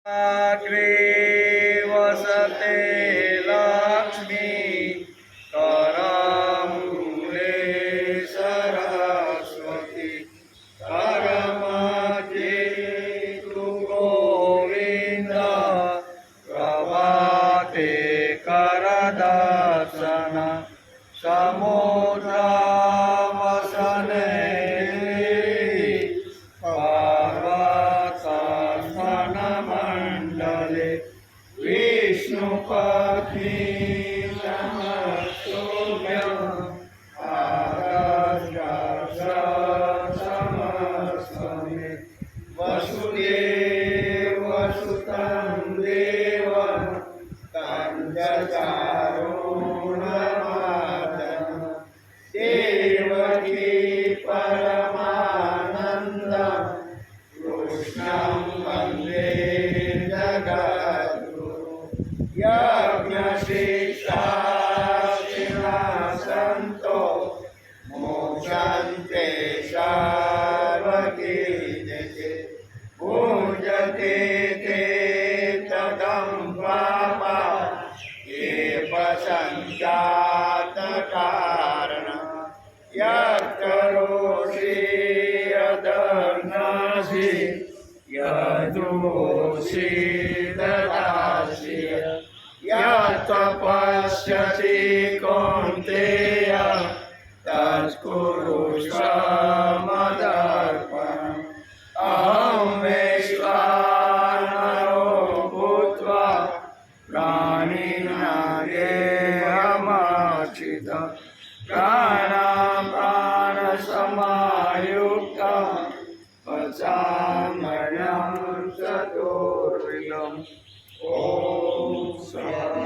अग्रे वसते लक्ष्मी करमूले सरस्वती परमजेतु गोविन्द प्रभाते करदर्शन समुद्रमसने पर्वतस्तनमण्डले विष्णुपत्नी नमस्तुभ्यं आदर्शसमस्तमे वसुदेवसुतं देवं तं चचारूणमार्दनं देवकी परमानन्दं कृष्णं वन्दे जगद्गुरुं यज्ञशिष्टाशिनः सन्तो मोक्षन्ते सर्वकीर्तिते पूजते ते तदं पापा ये पसञ्जातकारणं यत्करोषि यदर्नासि यदोषि ददासि यत्तपस्यसि कौन्तेय तत्कुरुष्व मदर्पणम् अहं वैश्वानरो भूत्वा प्राणिनादेहमाश्रितः प्राणसमायुक्तं पचाम्यन्नं चतुर्विधम् ॐ सहनावतु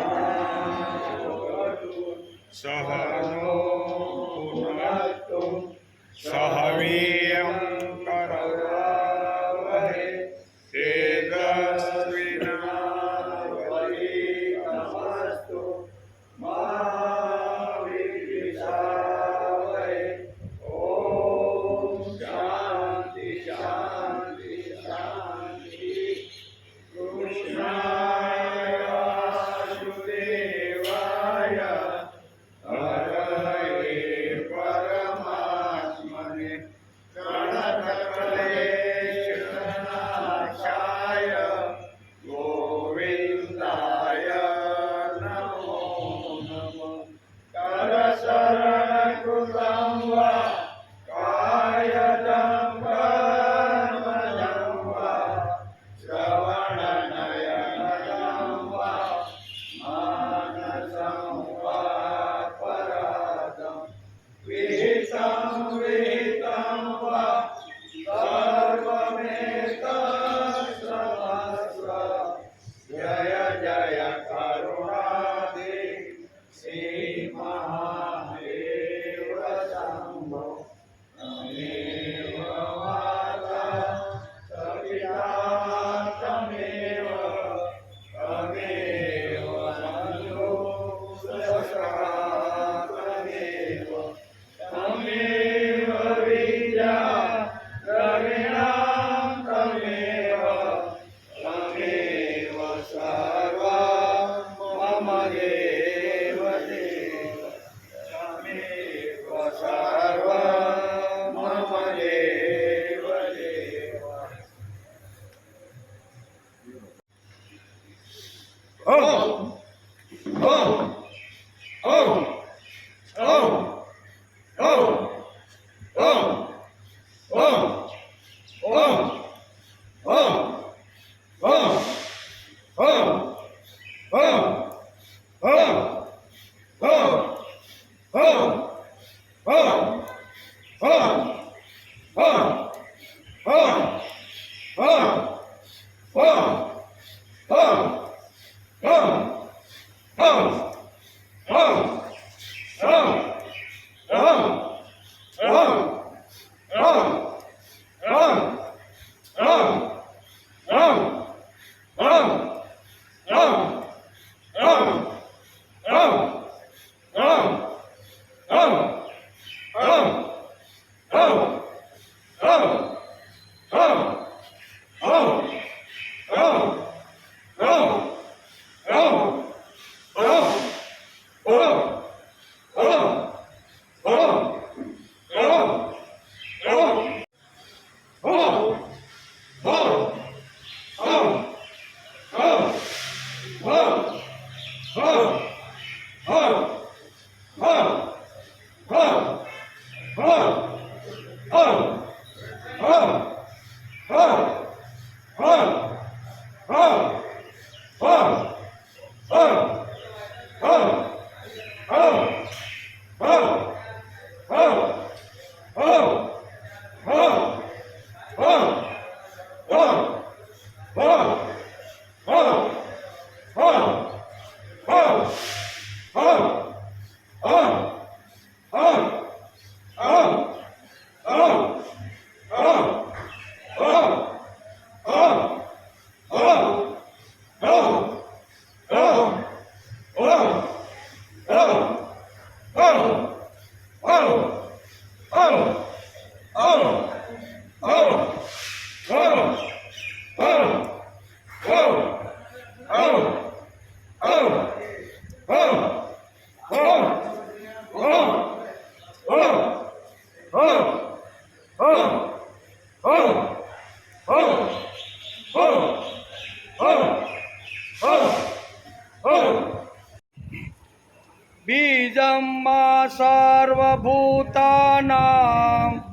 बीजं मा सर्वभूतानां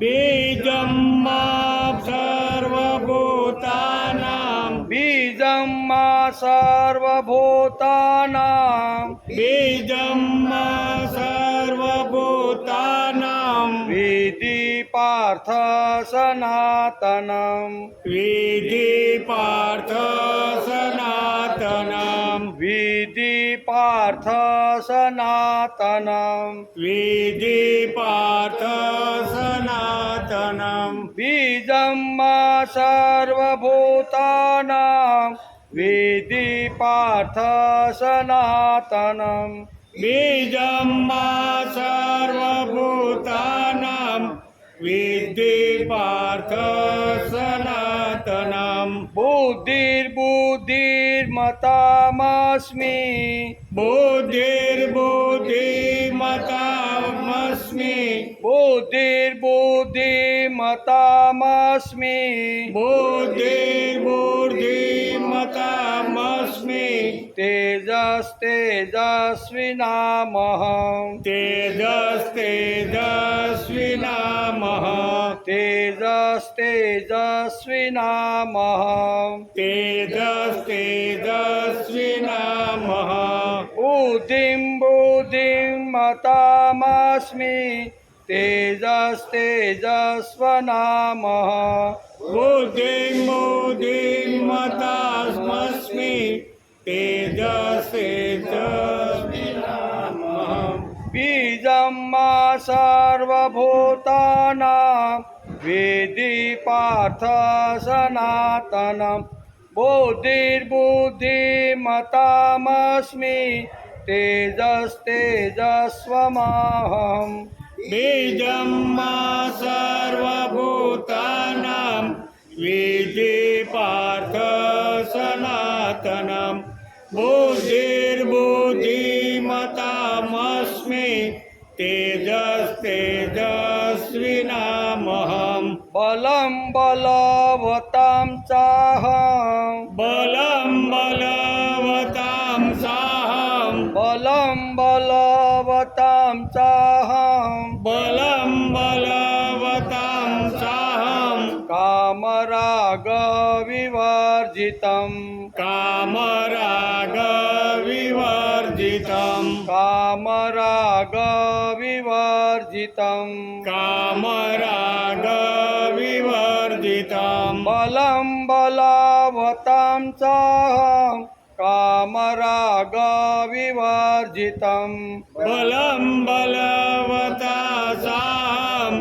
बीजं मा सर्वभूतानां बीजं मा सर्वभूतानां बीजं मा सर्वभूतानां विधि पार्थ सनातनं विधि पार्थ सनातनं विधि पार्थ सनातनं विधि पार्थ सनातनं बीजं मा सर्वभूतानां विधि पार्थ सनातनं बीजं मा सर्वभूतानां विद्धि पार्थ सनातनं बुद्धिर्बुद्धिर्मतामस्मि बुद्धिर्बुद्धिमतामस्मि बुद्धिर्बुद्धिमतामस्मि बुद्धिर्बुद्धिमतामस्मि तेजस्तेजस्विनामहं तेजस्तेजस्विनामहं तेजस्तेजस्विनामहं तेजस्तेजस्विनामहं बुद्धिं बुद्धिमतामस्मि तेजस्तेजस्वनामहं बुद्धिर्बुद्धिमतामस्मि तेजस्तेजस्विनामहं बीजं मा सर्वभूतानां विधि पार्थ सनातनं बुद्धिर्बुद्धिमतामस्मि तेजस्तेजस्वमाहं बीजं मा सर्वभूतानां विधि पार्थ सनातनं बुद्धिर्बुद्धिमतामस्मि तेजस्तेजस्विनामहं बलं बलवतां चाहं बलं बलवतां साहं बलं बलवतां चाहं बलं बलवतां साहं कामरागविवर्जितं कामरागविवर्जितं कामरागविवर्जितं कामरागविवर्जितं बलं बलवतां चाहं कामरागविवर्जितं बलं बलवता साहं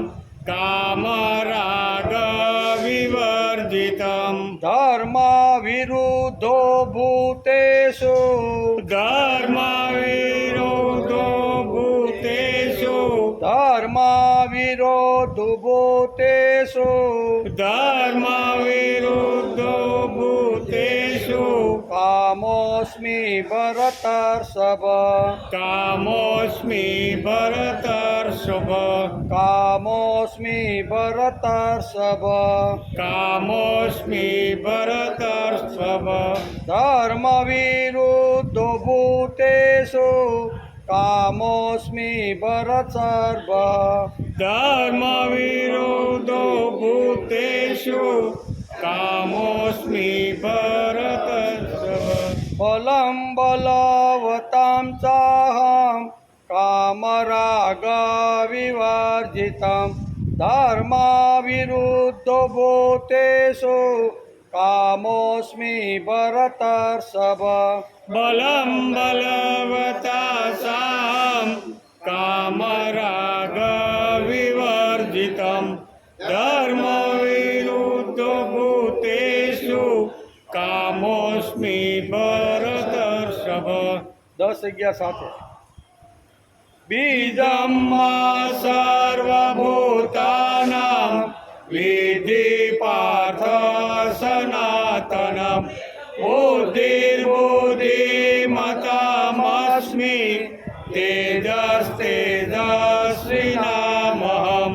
कामरागविवर्जितं धर्मविरुद्धो भूतेषु धर्मविरोधो भूतेषु धर्मविरोधो भूतेषु धर्मविरुद्धो भूतेषु कामोऽस्मि भरतर्षभ कामोऽस्मि भरतर्षभ कामोऽस्मि भरतर्षभ कामोऽस्मि भरतर्षभ धर्मविरुद्धो भूतेषु कामोऽस्मि भरतर्षभ धर्मविरोधो भूतेषु कामोऽस्मि भरतर्षभ बलं बलवतां चाहं कामरागविवर्जितं धर्मविरुद्धो भूतेषु कामोऽस्मि भरतर्षभ बलं बलवता साहं कामरागविवर्जितं धर्मविरुद्धो भूतेषु कामोऽस्मि भरतर्षभ 10-11 સાથે बीजं मा सर्वभूतानां વિધિ પાર્થ સનાતનમ બુદ્ધિર્બુદ્ધિમતામસ્મિ તેજસ્તેજસ્વિનામહં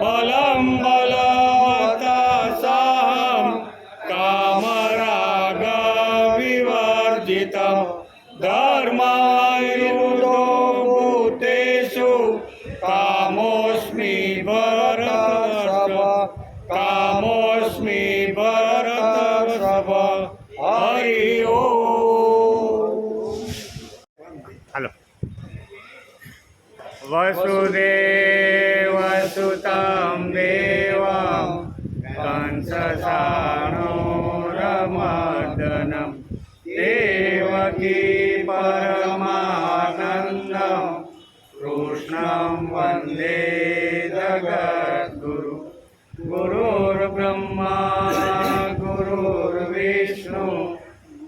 બલં બલવતાસાહં કામરાગ વિવર્જિતમ ધર્માયુધો ભૂતેષુ કામોસ્મિ ભરતર્ષભ કામોસ્મિ ભરતર્ષભ હરિ ઓમ. હાલો. વસુદેવ સુતં દેવં કંસચાણૂરમર્દનમ દેવકી પરમાનંદં કૃષ્ણં વંદે જગદ્ગુરુ ગુરુર્બ્રહ્મા ગુરુર્વિષ્ણુ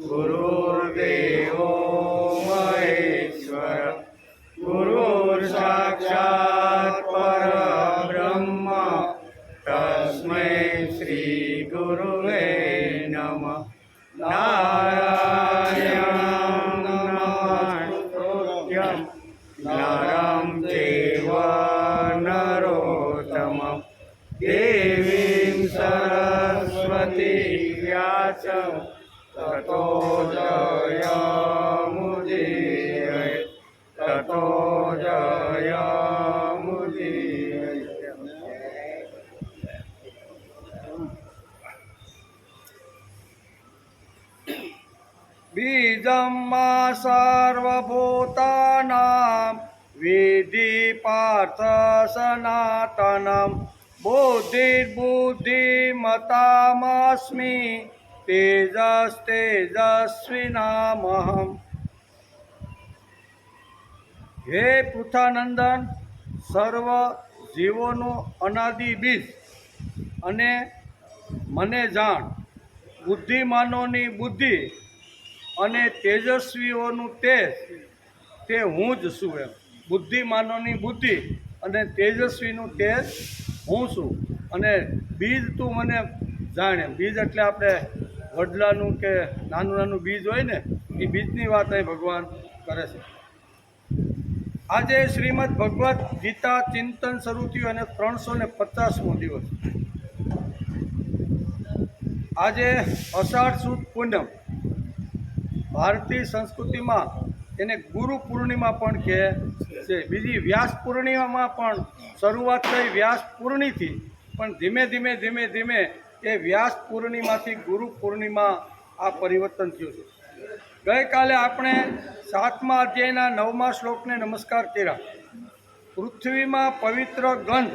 ગુરુર્દેવો મહેશ્વર ગુરુર્સાક્ષાત પરબ્રહ્મ તસ્મૈ શ્રી ગુરુવે નમઃ. નારાયણં નમસ્કૃત્યં નરં ચૈવ નરોત્તમં દેવીં સરસ્વતી વ્યાસં તતો જયમુદીરયે તતો જયમુદીરયે. બીજં મા સર્વભૂતાનાં વિધિ પાર્થ સનાતનમ બુદ્ધિર્બુદ્ધિમતામસ્મિ તેજસ્તેજસ્વિનામહં. હે પૃથાનંદન, સર્વ જીવોનું અનાદિ બીજ અને મને જાણ, બુદ્ધિમાનોની બુદ્ધિ અને તેજસ્વીઓનું તેજ, તે હું જ છું. એમ બુદ્ધિમાનોની બુદ્ધિ અને તેજસ્વીનું તેજ હું છું. અને બીજ તું મને જાણે. બીજ એટલે આપણે વડલાનું કે નાનું નાનું બીજ હોય ને, એ બીજની વાત અહીં ભગવાન કરે છે. આજે શ્રીમદ ભગવદ્ ગીતા ચિંતન શરૂ થયું અને 350મો દિવસ. આજે અષાઢ સુદ પૂનમ, ભારતીય સંસ્કૃતિમાં એને ગુરુ પૂર્ણિમા પણ કહે છે. બીજી વ્યાસ પૂર્ણિમામાં પણ શરૂઆત થઈ વ્યાસ પૂર્ણિથી, પણ ધીમે ધીમે ધીમે ધીમે એ વ્યાસ પૂર્ણિમાથી ગુરુ પૂર્ણિમા આ પરિવર્તન થયું છે. ગઈકાલે આપણે 7મા અધ્યાયના 9મા શ્લોકને નમસ્કાર કર્યા. પૃથ્વીમાં પવિત્ર ગંધ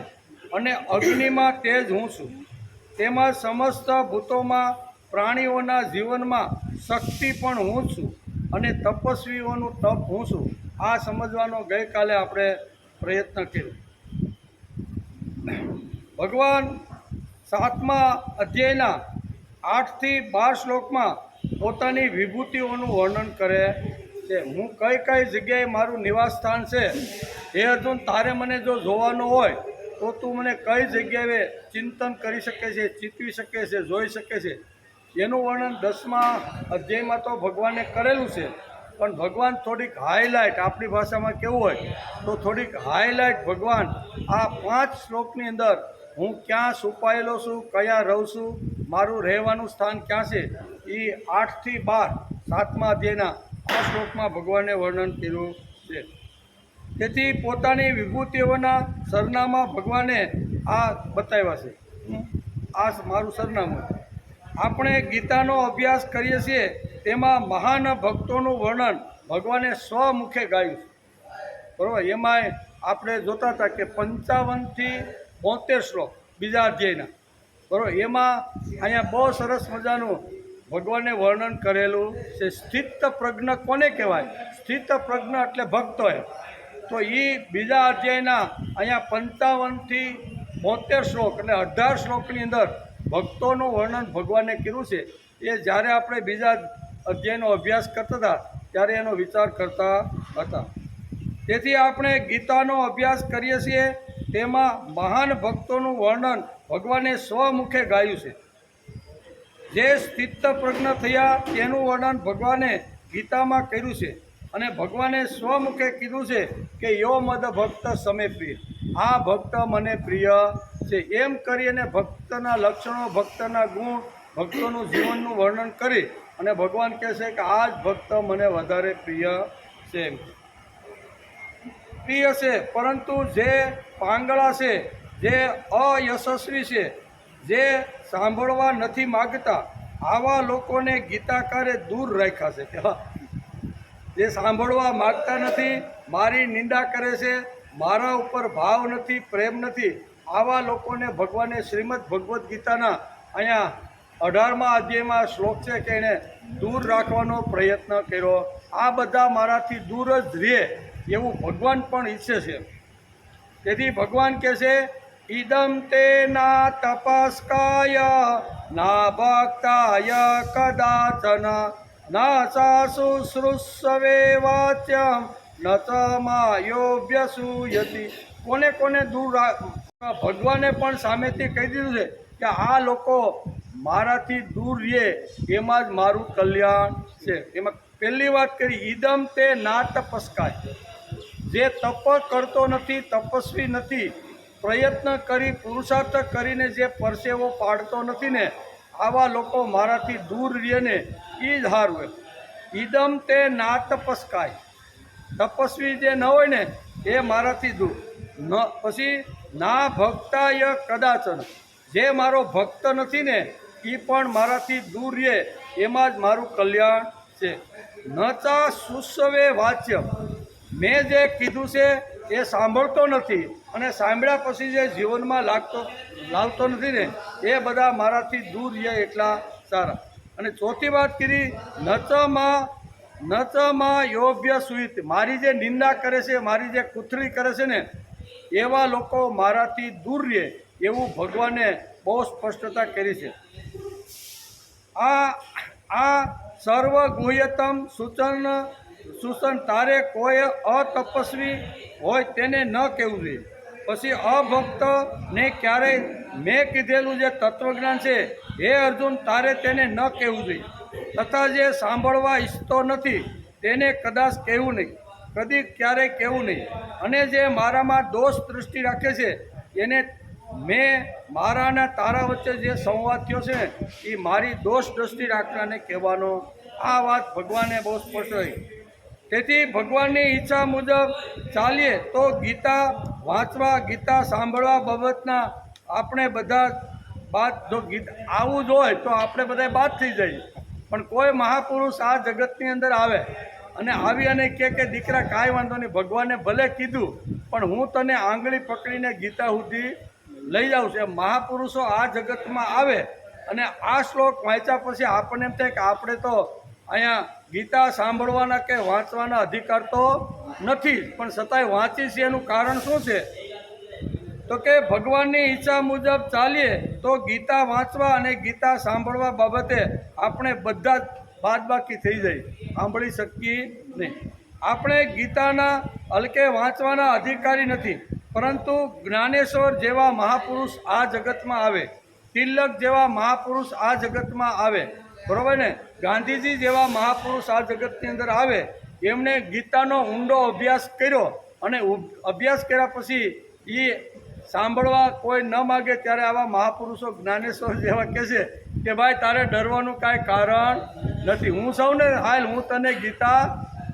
અને અગ્નિમાં તેજ હું છું. તેમજ સમસ્ત ભૂતોમાં પ્રાણીઓના જીવનમાં શક્તિ પણ હું છું અને તપસ્વીઓનું તપ હું છું. આ સમજવાનો ગઈકાલે આપણે પ્રયત્ન કર્યો. ભગવાન 7મા અધ્યાયના 8 થી 12 શ્લોકમાં પોતાની વિભૂતિઓનું વર્ણન કરે છે. હું કઈ કઈ જગ્યાએ મારું નિવાસ સ્થાન છે, હે અર્જુન, તારે મને જો જોવાનો હોય તો તું મને કઈ જગ્યાએ ચિંતન કરી શકે છે, ચિતવી શકે છે, જોઈ શકે છે, એનું વર્ણન 10મા અધ્યાયમાં તો ભગવાને કરેલું છે. પણ ભગવાન થોડીક હાઇલાઇટ, આપણી ભાષામાં કેવું હોય તો થોડીક હાઇલાઇટ ભગવાન આ 5 શ્લોકની અંદર હું ક્યાં છુપાયેલો છું, કયા રહું છું, મારું રહેવાનું સ્થાન ક્યાં છે, એ 8 થી 12 7મા અધ્યાયના આ શ્લોકમાં ભગવાને વર્ણન કર્યું છે. તેથી પોતાની વિભૂતિઓના સરનામા ભગવાને આ બતાવ્યા છે. આ મારું સરનામું. આપણે ગીતાનો અભ્યાસ કરીએ છીએ તેમાં મહાન ભક્તોનું વર્ણન ભગવાને સ્વમુખે ગાયું છે. બરાબર. એમાંય આપણે જોતા હતા કે 55 થી 72 શ્લોક બીજા અધ્યાયના, બરાબર, એમાં અહીંયા બહુ સરસ મજાનું ભગવાને વર્ણન કરેલું છે. સ્થિત પ્રજ્ઞ કોને કહેવાય? સ્થિત પ્રજ્ઞ એટલે ભક્તો. તો એ બીજા અધ્યાયના અહીંયા 55 થી 72 શ્લોક એટલે 18 શ્લોકની અંદર ભક્તોનું વર્ણન ભગવાને કર્યું છે. એ જ્યારે આપણે બીજા અધ્યાયનો અભ્યાસ કરતા હતા ત્યારે એનો વિચાર કરતા હતા. તેથી આપણે ગીતાનો અભ્યાસ કરીએ છીએ તેમાં મહાન ભક્તોનું વર્ણન ભગવાને સ્વમુખે ગાયું છે. જે સ્થિત પ્રજ્ઞ થયા તેનું વર્ણન ભગવાને ગીતામાં કર્યું છે. અને ભગવાને સ્વમુખે કીધું છે કે યો મદ ભક્ત સમે પ્રિય, આ ભક્ત મને પ્રિય છે. એમ કરી અને ભક્તના લક્ષણો, ભક્તના ગુણ, ભક્તોનું જીવનનું વર્ણન કરી અને ભગવાન કહે છે કે આ જ ભક્ત મને વધારે પ્રિય છે. પ્રિય છે, પરંતુ જે પાંગળા છે, જે અયશસ્વી છે, જે સાંભળવા નથી માગતા, આવા લોકોને ગીતાકારે દૂર રાખ્યા છે. જે સાંભળવા માગતા નથી, મારી નિંદા કરે છે, મારા ઉપર ભાવ નથી, પ્રેમ નથી, આવા લોકોને ભગવાને શ્રીમદ ભગવદ્ ગીતાના અહીંયા 18મા અધ્યાયમાં શ્લોક છે કે એને દૂર રાખવાનો પ્રયત્ન કર્યો. આ બધા મારાથી દૂર જ રહે એવું ભગવાન પણ ઈચ્છે છે. તેથી ભગવાન કહે છે ઇદમ તે ના તપસ્કાય ના ભક્તાય કદાચન ના શુશ્રુષવે વાચ્યમ ન માયોવ્યસૂયતિ. કોને કોને દૂર ભગવાને પણ સામેથી કહી દીધું છે કે આ લોકો મારાથી દૂર રહે એમાં જ મારું કલ્યાણ છે. એમાં પહેલી વાત કરી ઇદમ તે ના તપસ્કાય. જે તપ કરતો નથી, તપસ્વી નથી, પ્રયત્ન કરી પુરુષાર્થ કરીને જે પરસેવો પાડતો નથી ને, આવા લોકો મારાથી દૂર રહે ને એ જ હારું. ઇદમ તે ના તપસ્કાય. તપસ્વી જે ન હોય ને એ મારાથી દૂર. પછી ના ભક્તાય કદાચન. જે મારો ભક્ત નથી ને એ પણ મારાથી દૂર રહે એમાં જ મારું કલ્યાણ છે. ન ચા શુશ્રવે વાચ્ય. મેં જે કીધું છે એ સાંભળતો નથી અને સાંભળ્યા પછી જે જીવનમાં લાવતો નથી ને એ બધા મારાથી દૂર રહે એટલા સારા. અને ચોથી વાત કરી નચમાં યોગ્ય સુહિત. મારી જે નિંદા કરે છે, મારી જે કુથરી કરે છે ને એવા લોકો મારાથી દૂર રહે એવું ભગવાને બહુ સ્પષ્ટતા કરી છે. આ સર્વ ગુહ્યતમ સૂચન તારે કોઈ અતપસ્વી હોય તેને ન કહેવું જોઈએ. પછી અભક્તને ક્યારેય મેં કીધેલું જે તત્વજ્ઞાન છે હે અર્જુન તારે તેને ન કહેવું જોઈએ. તથા જે સાંભળવા ઈચ્છતો નથી તેને કદાચ કહેવું નહીં, કદી ક્યારેય કહેવું નહીં. અને જે મારામાં દોષ દૃષ્ટિ રાખે છે એને મેં મારા અને તારા વચ્ચે જે સંવાદ થયો છે એ મારી દોષ દૃષ્ટિ રાખનારને કહેવાનો. આ વાત ભગવાને બહુ સ્પષ્ટ રહી. તેથી ભગવાનની ઈચ્છા મુજબ ચાલીએ તો ગીતા વાંચવા, ગીતા સાંભળવા બાબતના આપણે બધા બાદ જો આવું જ હોય તો આપણે બધા બાદ થઈ જઈએ. પણ કોઈ મહાપુરુષ આ જગતની અંદર આવે અને આવી અને કે દીકરા કાંઈ વાંધો નહીં, ભગવાને ભલે કીધું પણ હું તને આંગળી પકડીને ગીતા સુધી લઈ જાઉં છું. મહાપુરુષો આ જગતમાં આવે અને આ શ્લોક વાંચ્યા પછી આપણને એમ થાય કે આપણે તો અહીંયા ગીતા સાંભળવાના કે વાંચવાના અધિકાર તો નથી, પણ છતાંય વાંચી છે. એનું કારણ શું છે? તો કે ભગવાનની ઈચ્છા મુજબ ચાલીએ તો ગીતા વાંચવા અને ગીતા સાંભળવા બાબતે આપણે બધા જ બાદબાકી થઈ જાય, સાંભળી શકીએ નહીં. આપણે ગીતાના હલકે વાંચવાના અધિકારી નથી, પરંતુ જ્ઞાનેશ્વર જેવા મહાપુરુષ આ જગતમાં આવે, તિલક જેવા મહાપુરુષ આ જગતમાં આવે, બરાબર ને, ગાંધીજી જેવા મહાપુરુષ આ જગતની અંદર આવે, એમણે ગીતાનો ઊંડો અભ્યાસ કર્યો અને અભ્યાસ કર્યા પછી એ સાંભળવા કોઈ ન માગે ત્યારે આવા મહાપુરુષો જ્ઞાનેશ્વર જેવા કહે છે કે ભાઈ તારે ડરવાનું કાંઈ કારણ નથી, હું સૌને હાલ હું તને ગીતા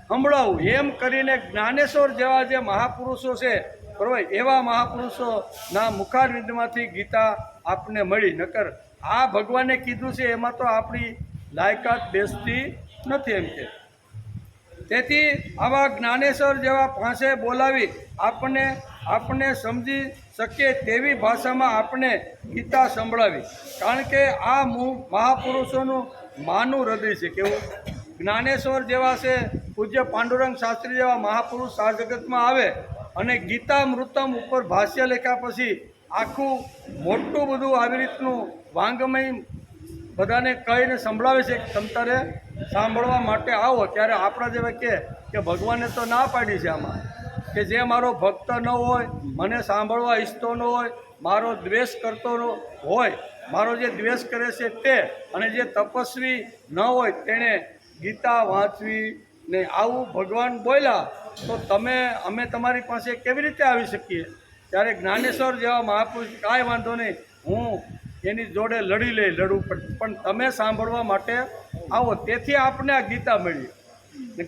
સંભળાવું. એમ કરીને જ્ઞાનેશ્વર જેવા જે મહાપુરુષો છે બરાબર, એવા મહાપુરુષોના મુખારવિંદમાંથી ગીતા આપને મળી. નકર આ ભગવાને કીધું છે એમાં તો આપણી લાયકાત બેસતી નથી એમ કે. તેથી આવા જ્ઞાનેશ્વર જેવા પાસે બોલાવી આપણે સમજી શકીએ તેવી ભાષામાં આપણે ગીતા સંભળાવી. કારણ કે આ મહાપુરુષોનું માનું હૃદય છે. કેવું જ્ઞાનેશ્વર જેવા છે, પૂજ્ય પાંડુરંગ શાસ્ત્રી જેવા મહાપુરુષ આ જગતમાં આવે અને ગીતામૃતમ ઉપર ભાષ્ય લખ્યા પછી આખું મોટું બધું આવી રીતનું વાંગમય બધાને કહીને સંભળાવે છે કે તમ તારે સાંભળવા માટે આવો. ત્યારે આપણા જેવા કે ભગવાને તો ના પાડી છે આમાં કે જે મારો ભક્ત ન હોય, મને સાંભળવા ઈચ્છતો ન હોય, મારો દ્વેષ કરતો હોય, મારો જે દ્વેષ કરે છે તે, અને જે તપસ્વી ન હોય તેણે ગીતા વાંચવી નહીં. આવું ભગવાન બોલ્યા તો અમે તમારી પાસે કેવી રીતે આવી શકીએ? ત્યારે જ્ઞાનેશ્વર જેવા મહાપુરુષ કાંઈ વાંધો નહીં, હું એની જોડે લડવું પડે, પણ તમે સાંભળવા માટે આવો. તેથી આપને આ ગીતા મળી.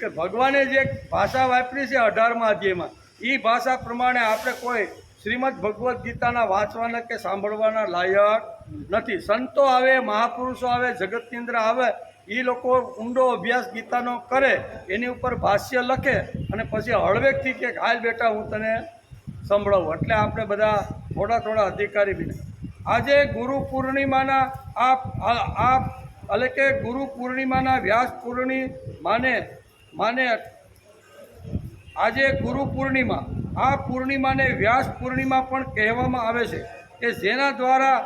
કે ભગવાને જે ભાષા વાપરી છે 18મા અધ્યાયમાં, એ ભાષા પ્રમાણે આપણે કોઈ શ્રીમદ ભગવદ્ ગીતાના વાંચવાના કે સાંભળવાના લાયક નથી. સંતો આવે, મહાપુરુષો આવે, જગતની અંદર આવે, એ લોકો ઊંડો અભ્યાસ ગીતાનો કરે, એની ઉપર ભાષ્ય લખે અને પછી હળવેકથી કે હાલ બેટા હું તને સંભળાવું. એટલે આપણે બધા થોડા અધિકારી બને. આજે ગુરુ પૂર્ણિમાના એટલે કે ગુરુ પૂર્ણિમાના વ્યાસ પૂર્ણિમાને આજે ગુરુ પૂર્ણિમા, આ પૂર્ણિમાને વ્યાસ પૂર્ણિમા પણ કહેવામાં આવે છે, કે જેના દ્વારા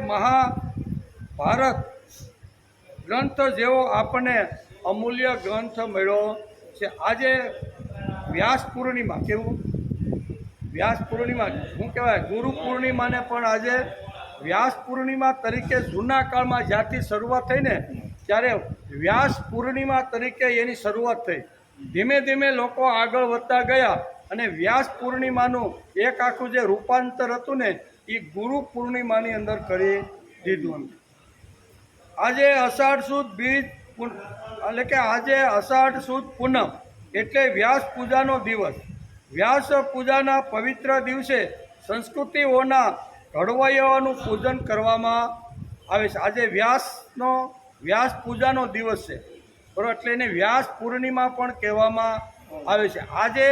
મહાભારત ગ્રંથ જેવો આપણને અમૂલ્ય ગ્રંથ મળ્યો છે. આજે વ્યાસ પૂર્ણિમા, કેવું વ્યાસ પૂર્ણિમા શું કહેવાય? ગુરુ પૂર્ણિમાને પણ આજે વ્યાસ પૂર્ણિમા તરીકે જૂના કાળમાં જ્યારથી શરૂઆત થઈ ને, ત્યારે વ્યાસ પૂર્ણિમા તરીકે એની શરૂઆત થઈ. ધીમે ધીમે લોકો આગળ વધતા ગયા અને વ્યાસ પૂર્ણિમાનું એક આખું જે રૂપાંતર હતું ને, એ ગુરુ પૂર્ણિમાની અંદર કરી દીધું. આજે અષાઢ સુદ બીજ એટલે કે આજે અષાઢ સુદ પૂનમ એટલે વ્યાસ પૂજાનો દિવસ. વ્યાસ પૂજાના પવિત્ર દિવસે સંસ્કૃતિઓના ઘડવૈયાઓનું પૂજન કરવામાં આવે છે. આજે વ્યાસ પૂજાનો દિવસ છે, બરાબર, એટલે એને વ્યાસ પૂર્ણિમા પણ કહેવામાં આવે છે. આજે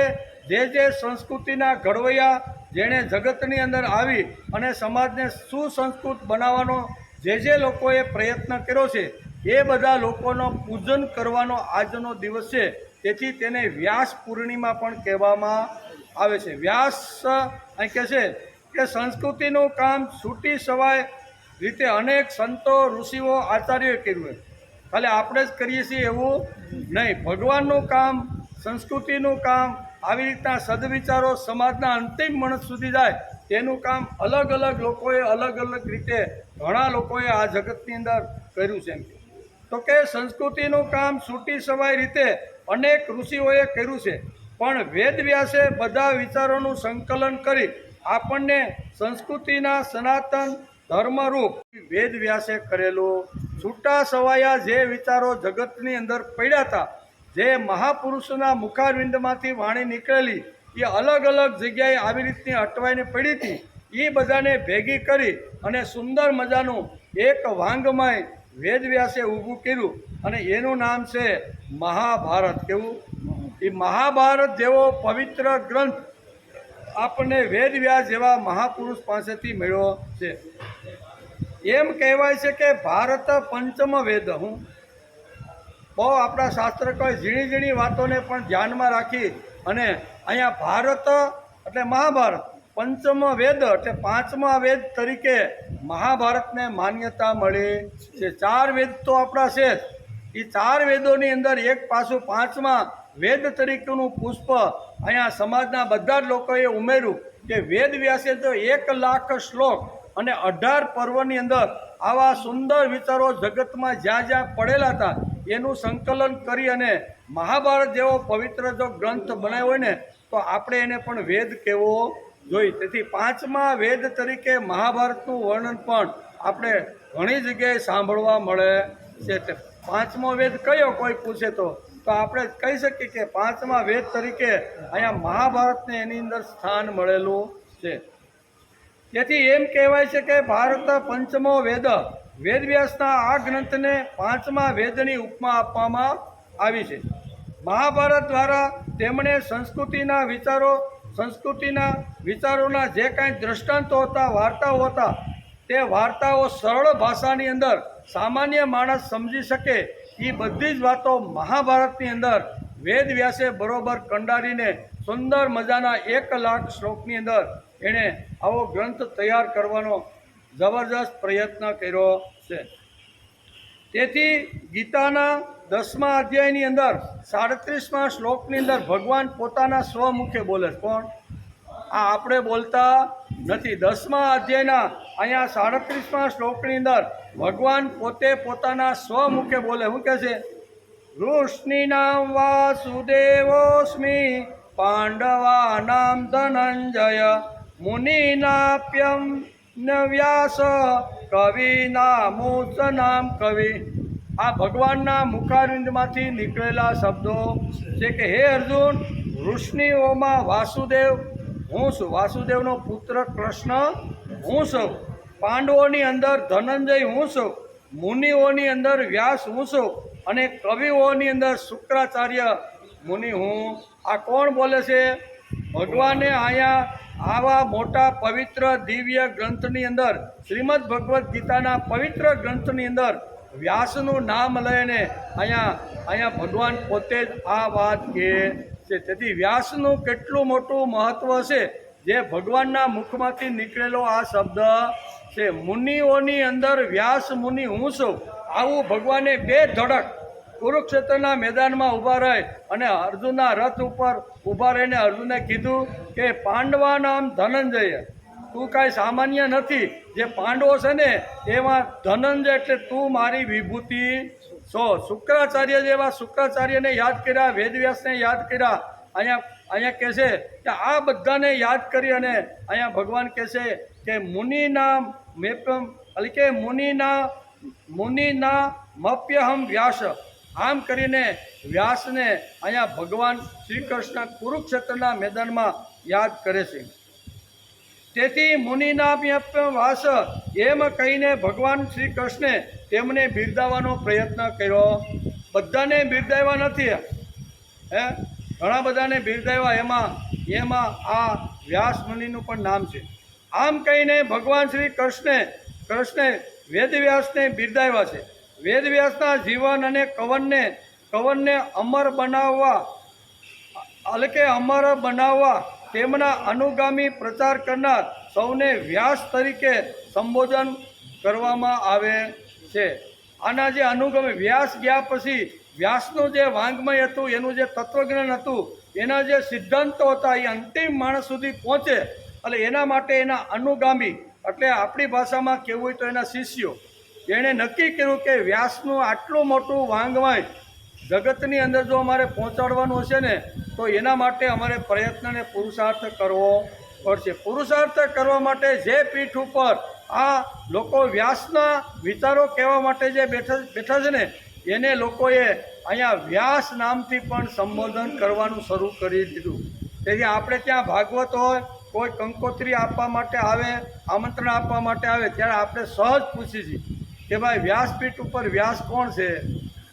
જે સંસ્કૃતિના ઘડવૈયા જેણે જગતની અંદર આવી અને સમાજને સુસંસ્કૃત બનાવવાનો જે લોકોએ પ્રયત્ન કર્યો છે, એ બધા લોકોનો પૂજન કરવાનો આજનો દિવસ છે. તેથી તેને વ્યાસ પૂર્ણિમા પણ કહેવામાં આવે છે. વ્યાસ અહીં કહે છે કે સંસ્કૃતિનું કામ છૂટી સવાય રીતે અનેક સંતો, ઋષિઓ, આચાર્યોએ કર્યું છે. ખાલી આપણે જ કરીએ છીએ એવું નહીં. ભગવાનનું કામ, સંસ્કૃતિનું કામ, આવી રીતના સદવિચારો સમાજના અંતિમ માણસ સુધી જાય તેનું કામ અલગ લોકોએ અલગ રીતે ઘણા લોકોએ આ જગતની અંદર કર્યું છે. તો કે સંસ્કૃતિનું કામ છૂટી સવાય રીતે અનેક ઋષિઓએ કર્યું છે, પણ વેદવ્યાસે બધા વિચારોનું સંકલન કરી આપણને સંસ્કૃતિના સનાતન ધર્મરૂપ વેદવ્યાસે કરેલું. છૂટા સવાયા જે વિચારો જગતની અંદર પડ્યા હતા, જે મહાપુરુષોના મુખારવિંદમાંથી વાણી નીકળેલી, એ અલગ જગ્યાએ આવી રીતની અટવાઈને પડી હતી, એ બધાને ભેગી કરી અને સુંદર મજાનું એક વાંગમય વેદવ્યાસે ઊભું કર્યું અને એનું નામ છે મહાભારત. કેવું? એ મહાભારત જેવો પવિત્ર ગ્રંથ આપણને વેદવ્યાસ જેવા મહાપુરુષ પાસેથી મળ્યો છે. એમ કહેવાય છે કે ભારત પંચમ વેદ. બહુ આપણા શાસ્ત્ર કોઈ ઝીણી વાતોને પણ ધ્યાનમાં રાખી અને અહીંયા ભારત એટલે મહાભારત, પંચમ વેદ એટલે 5મા વેદ તરીકે મહાભારતને માન્યતા મળી છે. 4 વેદ તો આપણા છે જ. એ 4 વેદોની અંદર એક પાછું 5મા વેદ તરીકેનું પુષ્પ અહીંયા સમાજના બધા જ લોકોએ ઉમેર્યું કે વેદવ્યાસે તો 1 લાખ શ્લોક અને 18 પર્વની અંદર આવા સુંદર વિચારો જગતમાં જ્યાં પડેલા હતા એનું સંકલન કરી અને મહાભારત જેવો પવિત્ર જો ગ્રંથ બનાવ્યો હોય ને, તો આપણે એને પણ વેદ કહેવો જોઈએ. તેથી 5મા વેદ તરીકે મહાભારતનું વર્ણન પણ આપણે ઘણી જગ્યાએ સાંભળવા મળે છે. એટલે 5મો વેદ કયો કોઈ પૂછે તો આપણે કહી શકીએ કે 5મા વેદ તરીકે અહીંયા મહાભારતને એની અંદર સ્થાન મળેલું છે. તેથી એમ કહેવાય છે કે ભારત પંચમો વેદ. વેદવ્યાસના આ ગ્રંથને 5મા વેદની ઉપમા આપવામાં આવી છે. મહાભારત દ્વારા તેમણે સંસ્કૃતિના વિચારોના જે કાંઈ દ્રષ્ટાંતો હતા, વાર્તાઓ હતા, તે વાર્તાઓ સરળ ભાષાની અંદર સામાન્ય માણસ સમજી શકે એ બધી જ વાતો મહાભારતની અંદર વેદવ્યાસે બરોબર કંડારીને સુંદર મજાના 1 લાખ શ્લોકની અંદર એણે આવો ગ્રંથ તૈયાર કરવાનો જબરજસ્ત પ્રયત્ન કર્યો છે. તેથી ગીતાના 10મા અધ્યાયની અંદર 37મા શ્લોકની અંદર ભગવાન પોતાના સ્વમુખે બોલે છે. કોણ? આ આપણે બોલતા નથી. 10મા અધ્યાયના અહીંયા 37મા શ્લોકની અંદર ભગવાન પોતે પોતાના સ્વમુખે બોલે. શું કહે છે? વૃષ્ણિનામ વાસુદેવોસ્મિ પાંડવાનામ ધનંજય મુનિનાપ્યમ ન વ્યાસ કવિનામોચનામ કવિ. આ ભગવાનના મુખારવિંદમાંથી નીકળેલા શબ્દો છે કે હે અર્જુન, વૃષ્ણિઓમાં વાસુદેવ હું છું, વાસુદેવનો પુત્ર કૃષ્ણ હું છું, પાંડવોની અંદર ધનંજય હું છું, મુનિઓની અંદર વ્યાસ હું છું, અને કવિઓની અંદર શુક્રાચાર્ય મુનિ હું. આ કોણ બોલે છે? ભગવાને અહીંયા આવા મોટા પવિત્ર દિવ્ય ગ્રંથની અંદર, શ્રીમદ ભગવદ્ ગીતાના પવિત્ર ગ્રંથની અંદર વ્યાસનું નામ લઈને અહીંયા ભગવાન પોતે જ આ વાત કહે છે. તેથી વ્યાસનું કેટલું મોટું મહત્ત્વ છે જે ભગવાનના મુખમાંથી નીકળેલો આ શબ્દ છે. મુનિઓની અંદર વ્યાસ મુનિ હું છું. આવું ભગવાને બે ધડક કુરુક્ષેત્રના મેદાનમાં ઊભા રહી અને અર્જુનના રથ ઉપર ઊભા રહીને અર્જુને કીધું કે પાંડવા નામ ધનંજય, તું કાંઈ સામાન્ય નથી. જે પાંડવો છે ને એમાં ધનંજય એટલે તું મારી વિભૂતિ છો. શુક્રાચાર્ય જેવા શુક્રાચાર્યને યાદ કર્યા, વેદવ્યાસને યાદ કર્યા. અહીંયા કહે છે કે આ બધાને યાદ કરી અને અહીંયા ભગવાન કહે છે કે મુનિના મેપમ એટલે કે મુનિના મપ્યહમ વ્યાસ. આમ કરીને વ્યાસને અહીંયા ભગવાન શ્રી કૃષ્ણ કુરુક્ષેત્રના મેદાનમાં યાદ કરે છે. તેથી મુનિના વાસ એમ કહીને ભગવાન શ્રી કૃષ્ણે તેમને બિરદાવવાનો પ્રયત્ન કર્યો. બધાને બિરદાવ્યા નથી, ઘણા બધાને બિરદાવ્યા. એમાં આ વ્યાસ મુનિનું પણ નામ છે. આમ કહીને ભગવાન શ્રી કૃષ્ણે વેદવ્યાસને બિરદાવ્યા છે. વેદવ્યાસના જીવન અને કવનને અમર બનાવવા તેમના અનુગામી પ્રચાર કરનાર સૌને વ્યાસ તરીકે સંબોધન કરવામાં આવે છે. આના જે અનુગામી વ્યાસ ગયા પછી વ્યાસનું જે વાંગ્મય હતું, એનું જે તત્વજ્ઞાન હતું, એના જે સિદ્ધાંતો હતા એ અંતિમ માણસ સુધી પહોંચે. એટલે એના માટે એના અનુગામી એટલે આપણી ભાષામાં કહેવું હોય તો એના શિષ્યો, એણે નક્કી કર્યું કે વ્યાસનું આટલું મોટું વાંગ્મય જગતની અંદર જો અમારે પહોંચાડવાનું હશે ને તો એના માટે અમારે પ્રયત્ન અને પુરુષાર્થ કરવો પડશે. પુરુષાર્થ કરવા માટે જે પીઠ ઉપર આ લોકો વ્યાસના વિચારો કહેવા માટે જે બેઠા છે ને એને લોકોએ અહીંયા વ્યાસ નામથી પણ સંબોધન કરવાનું શરૂ કરી દીધું. તેથી આપણે ત્યાં ભાગવત હોય, કોઈ કંકોત્રી આપવા માટે આવે, આમંત્રણ આપવા માટે આવે, ત્યારે આપણે સહજ પૂછીએ છીએ કે ભાઈ વ્યાસપીઠ ઉપર વ્યાસ કોણ છે?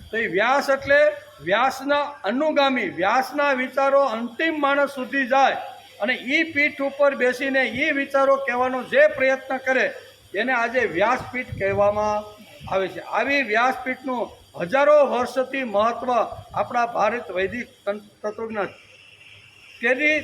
તો એ વ્યાસ એટલે વ્યાસના અનુગામી, વ્યાસના વિચારો અંતિમ માણસ સુધી જાય અને એ પીઠ ઉપર બેસીને એ વિચારો કહેવાનો જે પ્રયત્ન કરે એને આજે વ્યાસપીઠ કહેવામાં આવે છે. આવી વ્યાસપીઠનું હજારો વર્ષોથી મહત્ત્વ આપણા ભારત વૈદિક તત્વજ્ઞાન.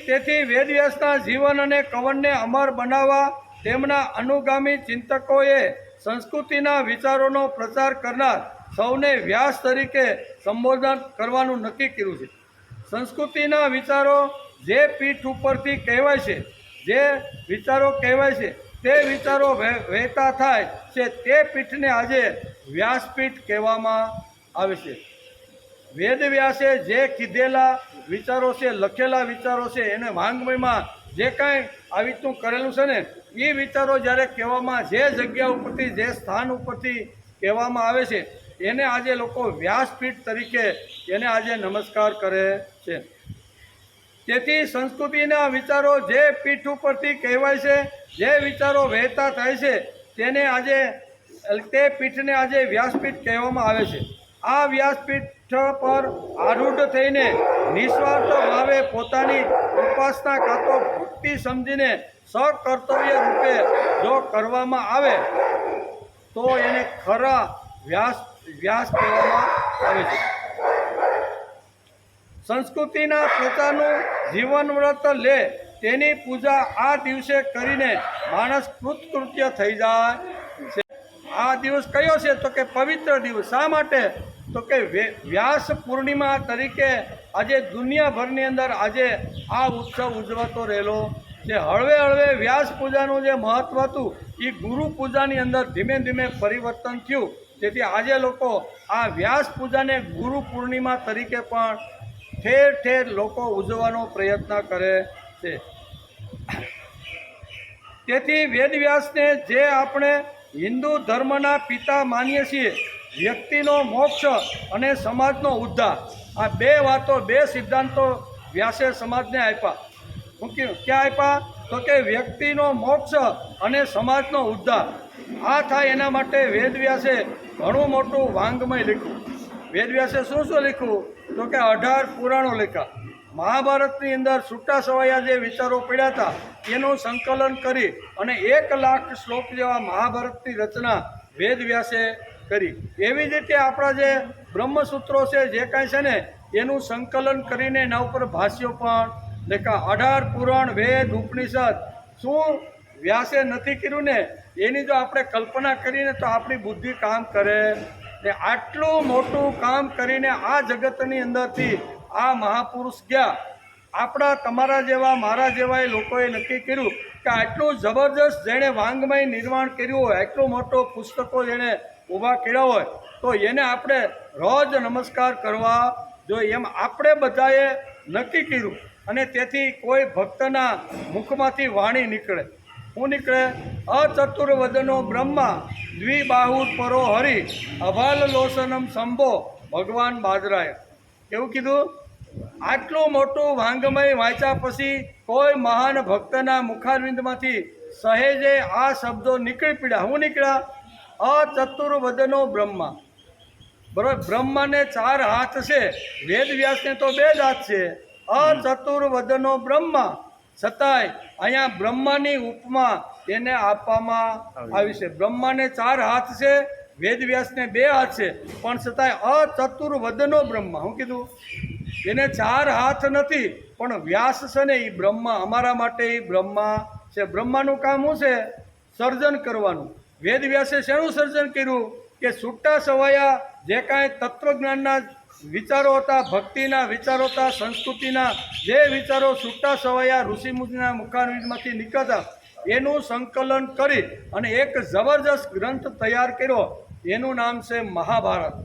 તેથી વેદવ્યાસના જીવન અને કવનને અમર બનાવવા તેમના અનુગામી ચિંતકોએ સંસ્કૃતિના વિચારોનો પ્રચાર કરનાર સૌને વ્યાસ તરીકે સંબોધન કરવાનું નક્કી કર્યું છે. સંસ્કૃતિના વિચારો જે પીઠ ઉપરથી કહેવાય છે, જે વિચારો કહેવાય છે, તે વિચારો વહેતા થાય છે તે પીઠને આજે વ્યાસપીઠ કહેવામાં આવે છે. વેદવ્યાસે જે કીધેલા વિચારો છે, લખેલા વિચારો છે, એને વાંગ્મયમાં જે કાંઈ આવી રીતનું કરેલું છે ને એ વિચારો જ્યારે કહેવામાં, જે જગ્યા ઉપરથી, જે સ્થાન ઉપરથી કહેવામાં આવે છે એને આજે લોકો વ્યાસપીઠ તરીકે એને આજે નમસ્કાર કરે છે. તેથી સંસ્કૃતિના વિચારો જે પીઠ ઉપરથી કહેવાય છે, જે વિચારો વહેતા થાય છે તેને આજે તે પીઠને આજે વ્યાસપીઠ કહેવામાં આવે છે. આ વ્યાસપીઠ પર આરૂઢ થઈને નિસ્વાર્થ ભાવે પોતાની ઉપાસના કાં તો ભક્તિ સમજીને સકર્તવ્ય રૂપે જો કરવામાં આવે તો એને ખરા વ્યાસ કહેવામાં આવે છે. સંસ્કૃતિના પ્રચારનું જીવન વ્રત લે તેની પૂજા આ દિવસે કરીને માણસ કૃતકૃત્ય થઈ જાય છે. આ દિવસ કયો છે? તો કે પવિત્ર દિવસ. શા માટે? તો કે વ્યાસ પૂર્ણિમા તરીકે આજે દુનિયાભરની અંદર આજે આ ઉત્સવ ઉજવાતો રહેલો જે હળવે હળવે વ્યાસ પૂજાનું જે મહત્ત્વ હતું એ ગુરુ પૂજાની અંદર ધીમે ધીમે પરિવર્તન થયું. તેથી આજે લોકો આ વ્યાસ પૂજાને ગુરુ પૂર્ણિમા તરીકે પણ ઠેર ઠેર લોકો ઉજવવાનો પ્રયત્ન કરે છે. તેથી વેદવ્યાસને જે આપણે હિન્દુ ધર્મના પિતા માનીએ છીએ, વ્યક્તિનો મોક્ષ અને સમાજનો ઉદ્ધાર, આ બે વાતો, બે સિદ્ધાંતો વ્યાસે સમાજને આપ્યા. ક્યાં આપ્યા? તો કે વ્યક્તિનો મોક્ષ અને સમાજનો ઉદ્ધાર આ થાય એના માટે વેદવ્યાસે ઘણું મોટું વાંગ્મય લખ્યું. વેદવ્યાસે શું શું લખ્યું? તો કે 18 પુરાણો લખ્યા. મહાભારતની અંદર છૂટા છવાયા જે વિચારો પડ્યા હતા એનું સંકલન કરી અને 1 લાખ શ્લોક જેવા મહાભારતની રચના વેદવ્યાસે કરી. એવી જ રીતે આપણા જે બ્રહ્મસૂત્રો છે, જે કાંઈ છે ને, એનું સંકલન કરીને એના ઉપર ભાષ્યો પણ લખ્યા. 18 પુરાણ, વેદ, ઉપનિષદ શું વ્યાસે નથી કર્યું ને, એની જો આપણે કલ્પના કરીને તો આપણી બુદ્ધિ કામ કરે. ને આટલું મોટું કામ કરીને આ જગતની અંદરથી આ મહાપુરુષ ગયા. આપણા તમારા જેવા મારા જેવા એ લોકોએ નક્કી કર્યું કે આટલું જબરજસ્ત જેણે વાંગ્મય નિર્માણ કર્યું હોય, આટલું મોટો પુસ્તકો જેણે ઊભા કર્યા હોય, તો એને આપણે રોજ નમસ્કાર કરવા જોઈએ. એમ આપણે બધાએ નક્કી કર્યું. અને તેથી કોઈ ભક્તના મુખમાંથી વાણી નીકળે. શું નીકળે? અચતુર્વદનો બ્રહ્મા દ્વિબાહુર પરો હરિ અભાલ લોસનમ શંભો ભગવાન બાજરાય. કેવું કીધું? આટલું મોટું વાંગમય વાંચ્યા પછી કોઈ મહાન ભક્તના મુખારવિંદમાંથી સહેજે આ શબ્દો નીકળી પડ્યા. શું નીકળ્યા? અચતુર્વદનો બ્રહ્મા. બરાબર, બ્રહ્માને 4 હાથ છે, વેદવ્યાસને તો 2 જ હાથ છે. અચતુર્વદનો બ્રહ્મા, છતાંય અહીંયા બ્રહ્માની ઉપમા એને આપવામાં આવી છે. બ્રહ્માને 4 હાથ છે, વેદવ્યાસને 2 હાથ છે, પણ છતાંય અચતુર્વદનો બ્રહ્મા. શું કીધું? એને 4 હાથ નથી, પણ વ્યાસ છે ને એ બ્રહ્મા, અમારા માટે એ બ્રહ્મા છે. બ્રહ્માનું કામ શું છે? સર્જન કરવાનું. વેદવ્યાસે શેનું સર્જન કર્યું? કે છૂટા છવાયા જે કાંઈ તત્વજ્ઞાનના વિચારો હતા, ભક્તિના વિચારો હતા, સંસ્કૃતિના જે વિચારો છૂટા છવાયા ઋષિમુનિના મુખારવિંદમાંથી નીકળતા, એનું સંકલન કરી અને એક જબરજસ્ત ગ્રંથ તૈયાર કર્યો. એનું નામ છે મહાભારત.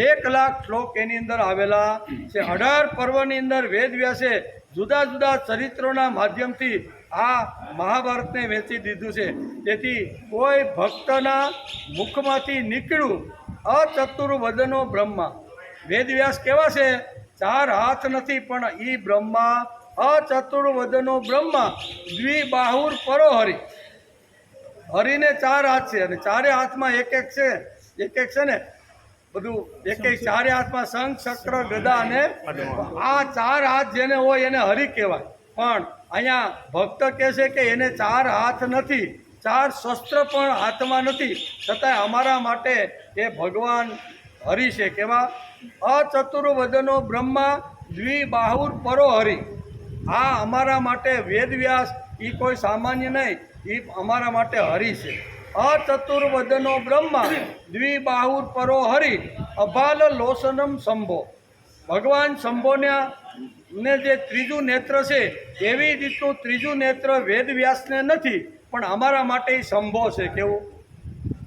1 લાખ શ્લોક એની અંદર આવેલા છે. 18 પર્વની અંદર વેદવ્યાસે જુદા જુદા ચરિત્રોના માધ્યમથી આ મહાભારતને વેચી દીધું છે. તેથી કોઈ ભક્તના મુખમાંથી નીકળ્યું અચતુર્વદનો બ્રહ્મા. વેદવ્યાસ કેવા છે? 4 હાથ નથી, પણ એ બ્રહ્મા અચતુર્વદનો બ્રહ્મા દ્વિબાહુર પરો હરિ. હરિને 4 હાથ છે અને 4 હાથમાં એક છે, ને બધું એક 4 હાથમાં શંખ, ચક્ર, ગદા અને આ 4 હાથ જેને હોય એને હરિ કહેવાય. પણ અહીંયા ભક્ત કહે છે કે એને 4 હાથ નથી, 4 શસ્ત્ર પણ હાથમાં નથી, છતાંય અમારા માટે એ ભગવાન હરિ છે. કેવા? અચતુર્વદનો બ્રહ્મા દ્વિબાહુર પરો હરિ. આ અમારા માટે વેદવ્યાસ એ કોઈ સામાન્ય નહીં, એ અમારા માટે હરિ છે. અચતુર્વદનો બ્રહ્મા દ્વિબાહુર પરો હરિ અભાલ લોસનમ શંભો. ભગવાન શંભોને જે ત્રીજું નેત્ર છે, એવી રીતનું ત્રીજું નેત્ર વેદવ્યાસને નથી, પણ અમારા માટે એ શંભો છે. કેવું?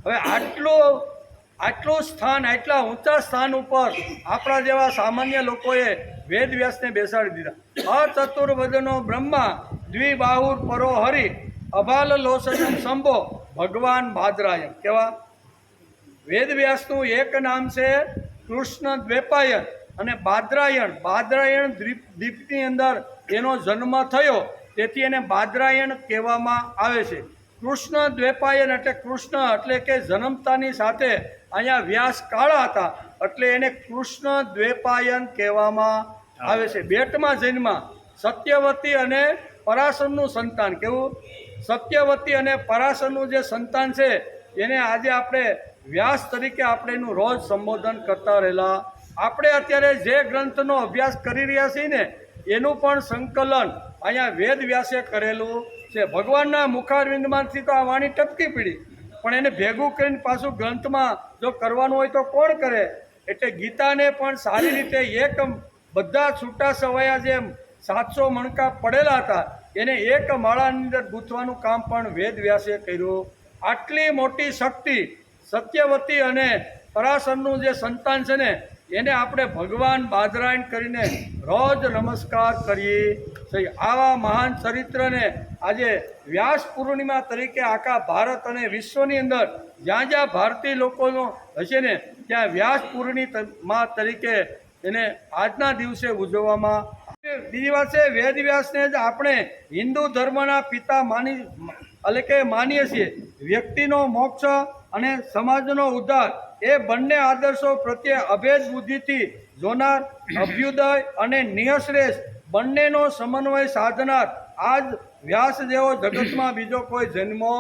હવે આટલું સ્થાન, આટલા ઊંચા સ્થાન ઉપર આપણા જેવા સામાન્ય લોકોએ વેદવ્યાસને બેસાડી દીધા. અચતુર્વદનો બ્રહ્મા દ્વિબાહુર પરો હરિ અભાલ લોસનમ શંભો ભગવાન બાજરાય. કેવા? વેદવ્યાસનું એક નામ છે કૃષ્ણ દ્વૈપાયન અને બાદરાયણ. બાદરાયણ દ્વીપની અંદર એનો જન્મ થયો, તેથી એને બાદરાયણ કહેવામાં આવે છે. કૃષ્ણ દ્વૈપાયન એટલે કૃષ્ણ એટલે કે જન્મતાની સાથે અહીંયા વ્યાસ કાળા હતા, એટલે એને કૃષ્ણ દ્વૈપાયન કહેવામાં આવે છે. બેટમાં જન્મા સત્યવતી અને પરાશરનું સંતાન. કેવું? સત્યવતી અને પરાશરનું જે સંતાન છે એને આજે આપણે વ્યાસ તરીકે આપણે એનું રોજ સંબોધન કરતા રહેલા. આપણે અત્યારે જે ગ્રંથનો અભ્યાસ કરી રહ્યા છીએ ને, એનું પણ સંકલન અહીંયા વેદવ્યાસે કરેલું છે. ભગવાનના મુખારવિંદમાંથી તો આ વાણી ટપકી પડી, પણ એને ભેગું કરીને પાછું ગ્રંથમાં જો કરવાનું હોય તો કોણ કરે? એટલે ગીતાને પણ સારી રીતે એક બધા છૂટા છવાયા જે 700 મણકા પડેલા હતા એને એક માળાની અંદર ગૂંથવાનું કામ પણ વેદ વ્યાસે કર્યું. આટલી મોટી શક્તિ સત્યવતી અને પરાશરનું જે સંતાન છે ને એને આપણે ભગવાન બાદરાયણ કરીને રોજ નમસ્કાર કરીએ છીએ. આવા મહાન ચરિત્રને આજે વ્યાસ પૂર્ણિમા તરીકે આખા ભારત અને વિશ્વની અંદર જ્યાં જ્યાં ભારતીય લોકોનો હશે ને ત્યાં વ્યાસ પૂર્ણિમા તરીકે એને આજના દિવસે ઉજવવામાં. બીજી વાત છે, વેદ વ્યાસને જ આપણે હિન્દુ ધર્મના પિતા માનીએ છીએ. વ્યક્તિનો મોક્ષ અને સમાજનો ઉદ્ધાર એ બંને આદર્શો પ્રત્યે અભેદ બુદ્ધિથી જોનાર, અભ્યુદય અને નિઃશ્રેષ બંનેનો સમન્વય સાધનાર આજ વ્યાસ જેવો જગતમાં બીજો કોઈ જન્મો.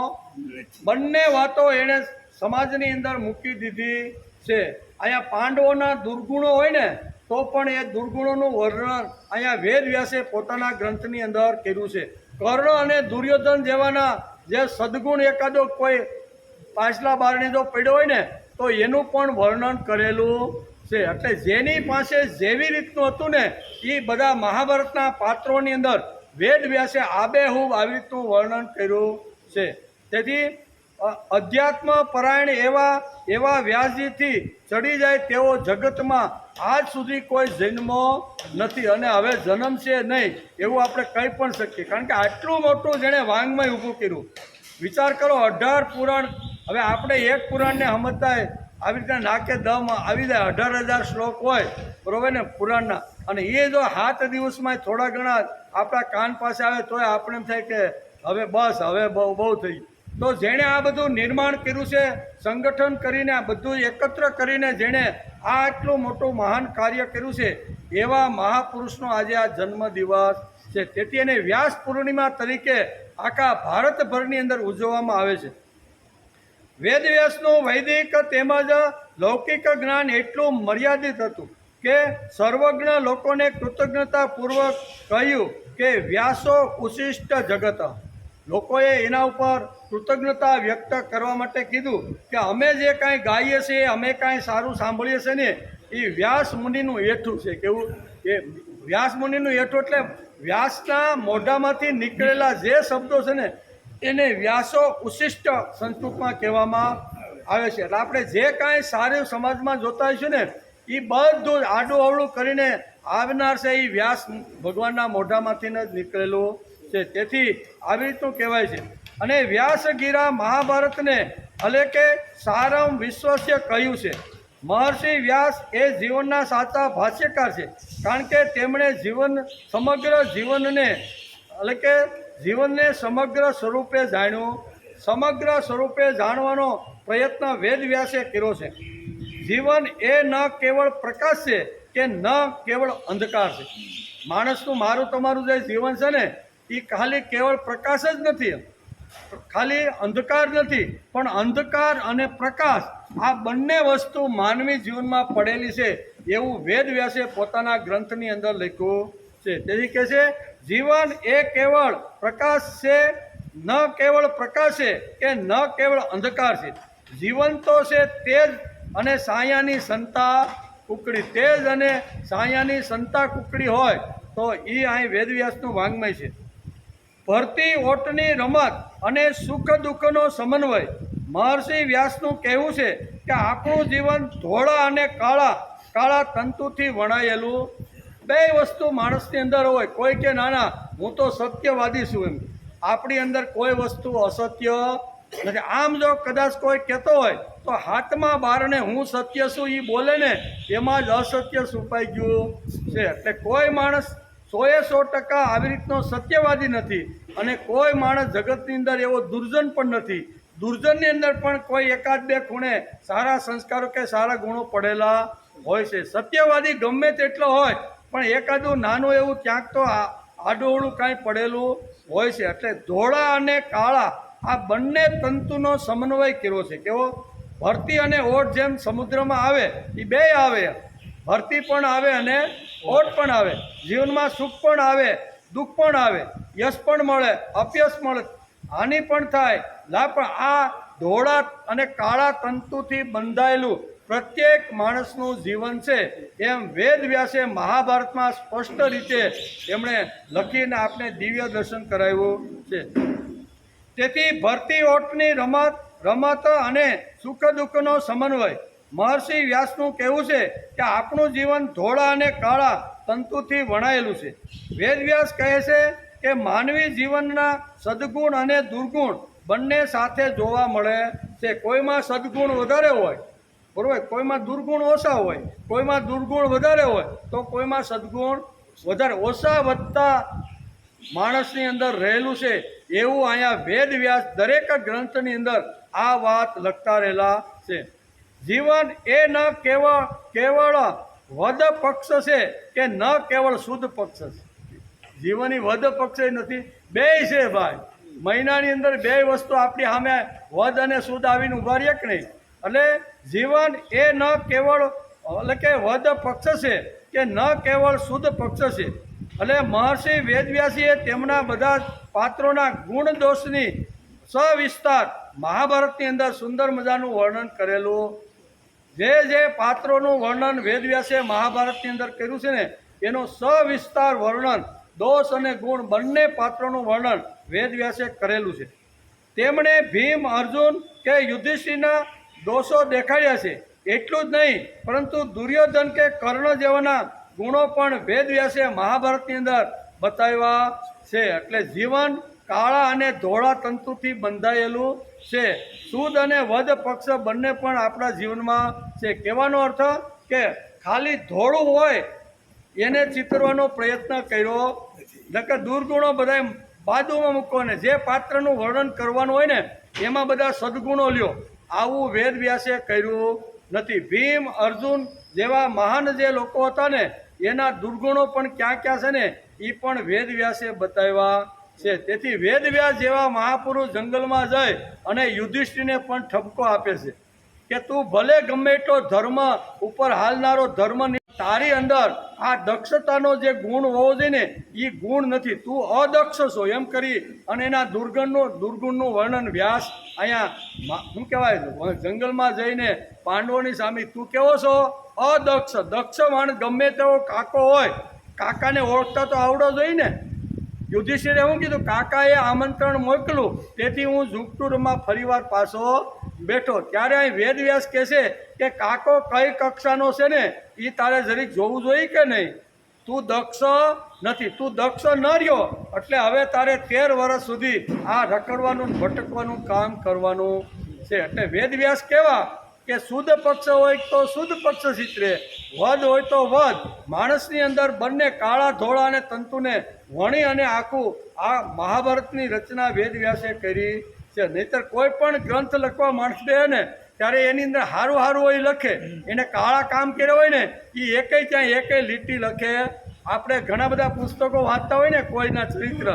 બંને વાતો એણે સમાજની અંદર મૂકી દીધી છે. અહીંયા પાંડવોના દુર્ગુણો હોય ને તો પણ એ દુર્ગુણોનું વર્ણન અહીંયા વેદ વ્યાસે પોતાના ગ્રંથની અંદર કર્યું છે. કર્ણ અને દુર્યોધન જેવાના જે સદગુણ એકાદો કોઈ પાછલા બારણે જો પડ્યો હોય ને તો એનું પણ વર્ણન કરેલું છે. એટલે જેની પાસે જેવી રીતનું હતું ને એ બધા મહાભારતના પાત્રોની અંદર વેદ વ્યાસે આબેહૂબ આવી રીતનું વર્ણન કર્યું છે. તેથી અધ્યાત્મ પરાયણ એવા વ્યાસજીથી ચડી જાય તેવો જગતમાં આજ સુધી કોઈ જન્મો નથી અને હવે જન્મ છે નહીં એવું આપણે કહી પણ શકીએ. કારણ કે આટલું મોટું જેણે વાંગમય ઊભું કર્યું. વિચાર કરો, 18 પુરાણ. હવે આપણે એક પુરાણને સમજતા આવી રીતે નાકે દમ આવી જાય. 18,000 શ્લોક હોય બરોબર ને પુરાણના, અને એ જો 7 દિવસમાં થોડા ઘણા આપણા કાન પાસે આવે તોય આપણે એમ થાય કે હવે બસ હવે બહુ થઈ. તો જેણે આ બધું નિર્માણ કર્યું છે, સંગઠન કરીને આ બધું એકત્ર કરીને જેણે આ આટલું મોટું મહાન કાર્ય કર્યું છે એવા મહાપુરુષનો આજે આ જન્મદિવસ છે. તેથી એને વ્યાસ પૂર્ણિમા તરીકે આખા ભારતભરની અંદર ઉજવવામાં આવે છે. વેદ વ્યાસનું વૈદિક તેમજ લૌકિક જ્ઞાન એટલું મર્યાદિત હતું કે સર્વજ્ઞ લોકોને કૃતજ્ઞતાપૂર્વક કહ્યું કે વ્યાસો ઉશિષ્ટ જગત. લોકોએ એના ઉપર કૃતજ્ઞતા વ્યક્ત કરવા માટે કીધું કે અમે જે કાંઈ ગાઈએ છીએ, અમે કાંઈ સારું સાંભળીએ છીએ ને એ વ્યાસ મુનિનું એઠું છે. કેવું કે વ્યાસ મુનિનું એઠું એટલે વ્યાસના મોઢામાંથી નીકળેલા જે શબ્દો છે ને એને વ્યાસો ઉશિષ્ટ સંસ્કૃતમાં કહેવામાં આવે છે. એટલે આપણે જે કાંઈ સારું સમાજમાં જોતા હોઈશું ને એ બધું આડું અવળું કરીને આવનાર છે એ વ્યાસ ભગવાનના મોઢામાંથી જ નીકળેલું છે. તેથી આવી રીતનું કહેવાય છે. અને વ્યાસગીરા મહાભારતને એટલે કે સારમ વિશ્વસ્ય કહ્યું છે. મહર્ષિ વ્યાસ એ જીવનના સાચા ભાષ્યકાર છે. કારણ કે તેમણે સમગ્ર જીવનને એટલે કે જીવનને સમગ્ર સ્વરૂપે જાણ્યું. સમગ્ર સ્વરૂપે જાણવાનો પ્રયત્ન વેદ વ્યાસે કર્યો છે. જીવન એ ન કેવળ પ્રકાશ છે કે ન કેવળ અંધકાર છે. માણસનું મારું તમારું જે જીવન છે ને એ ખાલી કેવળ પ્રકાશ જ નથી, ખાલી અંધકાર નથી, પણ અંધકાર અને પ્રકાશ આ બંને વસ્તુ માનવી જીવનમાં પડેલી છે એવું વેદ વ્યાસે પોતાના ગ્રંથની અંદર લખ્યું છે. તેથી કહે છે જીવન એ કેવળ પ્રકાશ છે, ન કેવળ પ્રકાશ છે કે ન કેવળ અંધકાર છે. જીવન તો છે તેજ અને સાયાની સંતા કુકડી. તેજ અને સાયાની સંતા કુકડી હોય તો એ અહીં વેદવ્યાસનું વાંગ્મય છે. ભરતી ઓટની રમત અને સુખ દુઃખનો સમન્વય. મહર્ષિ વ્યાસનું કહેવું છે કે આપણું જીવન ધોળા અને કાળા તંતુથી વણાયેલું. બે વસ્તુ માણસની અંદર હોય. કોઈ કે નાના હું તો સત્યવાદી છું, એમ આપણી અંદર કોઈ વસ્તુ અસત્ય નથી. આમ જો કદાચ કોઈ કહેતો હોય તો હાથમાં બારણે હું સત્ય છું એ બોલે ને એમાં જ અસત્ય છુપાઈ ગયું છે. એટલે કોઈ માણસ 100% આવી રીતનો સત્યવાદી નથી અને કોઈ માણસ જગતની અંદર એવો દુર્જન પણ નથી. દુર્જનની અંદર પણ કોઈ એકાદ બે ખૂણે સારા સંસ્કારો કે સારા ગુણો પડેલા હોય છે. સત્યવાદી ગમે તેટલો હોય પણ એકાદું નાનું એવું ક્યાંક તો આડોવડું કાંઈ પડેલું હોય છે. એટલે ધોળા અને કાળા આ બંને તંતુનો સમન્વય કર્યો છે. કેવો? ભરતી અને ઓટ જેમ સમુદ્રમાં આવે એ બે આવે, ભરતી પણ આવે અને ઓટ પણ આવે. જીવનમાં સુખ પણ આવે, દુઃખ પણ આવે, યશ પણ મળે, અપયશ મળે, હાનિ પણ થાય, લાભ પણ. આ ધોળા અને કાળા તંતુથી બંધાયેલું પ્રત્યેક માણસનું જીવન છે એમ વેદ વ્યાસે મહાભારતમાં સ્પષ્ટ રીતે એમણે લખીને આપણે દિવ્ય દર્શન કરાવ્યું છે. તેથી ભરતી ઓટની રમત અને સુખ દુઃખનો સમન્વય. મહર્ષિ વ્યાસનું કહેવું છે કે આપણું જીવન ધોળા અને કાળા તંતુથી વણાયેલું છે. વેદ વ્યાસ કહે છે કે માનવી જીવનના સદગુણ અને દુર્ગુણ બંને સાથે જોવા મળે છે. કોઈમાં સદગુણ વધારે હોય, બરોબર, કોઈમાં દુર્ગુણ ઓછા હોય, કોઈમાં દુર્ગુણ વધારે હોય તો કોઈમાં સદગુણ વધારે ઓછા વધતા માણસની અંદર રહેલું છે. એવું અહીંયા વેદ વ્યાસ દરેક ગ્રંથની અંદર આ વાત લખતા રહેલા છે. જીવન એ ન કેવળ વદ પક્ષ છે કે ન કેવળ શુદ્ધ પક્ષ છે. જીવનની વદ પક્ષ નથી, બેય છે ભાઈ. મહિનાની અંદર બે વસ્તુ આપણી સામે વદ અને શુદ્ધ આવીને ઉભા રહે કે નહીં. એટલે જીવન એ ન કેવળ એટલે કે વદ પક્ષ છે કે ન કેવળ શુદ્ધ પક્ષ છે. એટલે મહર્ષિ વેદવ્યાસીએ તેમના બધા પાત્રોના ગુણ દોષની સવિસ્તાર મહાભારતની અંદર સુંદર મજાનું વર્ણન કરેલું. જે પાત્રોનું વર્ણન વેદવ્યાસે મહાભારતની અંદર કર્યું છે ને એનું સવિસ્તાર વર્ણન, દોષ અને ગુણ બંને પાત્રોનું વર્ણન વેદવ્યાસે કરેલું છે. તેમણે ભીમ, અર્જુન કે યુધિષ્ઠિરના દોષો દેખાડ્યા છે. એટલું જ નહીં પરંતુ દુર્યોધન કે કર્ણ જેવાના ગુણો પણ વેદવ્યાસે મહાભારતની અંદર બતાવ્યા છે. એટલે જીવન કાળા અને ધોળા તંતુથી બંધાયેલું છે. શુદ્ધ અને વદ પક્ષ બંને પણ આપણા જીવનમાં છે. કહેવાનો અર્થ કે ખાલી ધોળું હોય એને ચિતરવાનો પ્રયત્ન કર્યો, એટલે દુર્ગુણો બધા બાજુમાં મૂકો ને જે પાત્રનું વર્ણન કરવાનું હોય ને એમાં બધા સદગુણો લ્યો. આવું વેદ વ્યાસે કર્યું નથી. ભીમ, અર્જુન જેવા મહાન જે લોકો હતા ને એના દુર્ગુણો પણ ક્યાં ક્યાં છે ને એ પણ વેદ વ્યાસે બતાવ્યા છે. તેથી વેદ વ્યાસ જેવા મહાપુરુષ જંગલમાં જાય અને યુધિષ્ઠિરને પણ ઠપકો આપે છે કે તું ભલે ગમે એટલો ધર્મ ઉપર હાલનારો ધર્મ, તારી અંદર આ દક્ષતાનો જે ગુણ હોવો જોઈએ ને એ ગુણ નથી, તું અદક્ષ છો એમ કરી અને એના દુર્ગુણનું વર્ણન વ્યાસ અહીંયા શું કહેવાય જંગલમાં જઈને પાંડવોની સામે તું કેવો છો અદક્ષ. દક્ષ માણસ ગમે તેવો કાકો હોય, કાકાને ઓળખતા તો આવડો જોઈએ ને. યુધિષ્ઠિરે શું કીધું, કાકાએ આમંત્રણ મોકલું તેથી હું ઝુકટુરમાં ફરીવાર પાછો બેઠો. ત્યારે અહીં વેદવ્યાસ કહે છે કે કાકો કઈ કક્ષાનો છે ને એ તારે જરીક જોવું જોઈએ કે નહીં. તું દક્ષ નથી, તું દક્ષ ન રહ્યો એટલે હવે તારે 13 વર્ષ સુધી આ રખડવાનું ભટકવાનું કામ કરવાનું છે. એટલે વેદવ્યાસ કેવા કે શુદ્ધ પક્ષ હોય તો શુદ્ધ પક્ષ ચિત્રે, વધ હોય તો વધ. માણસની અંદર બંને કાળા ધોળા અને તંતુને વણી અને આખું આ મહાભારતની રચના વેદવ્યાસે કરી છે. નહીતર કોઈ પણ ગ્રંથ લખવા માણસ દે ને ત્યારે એની અંદર સારું હોય લખે, એને કાળા કામ કર્યા હોય ને એ એકેય લીટી લખે. આપણે ઘણા બધા પુસ્તકો વાંચતા હોય ને કોઈના ચરિત્ર,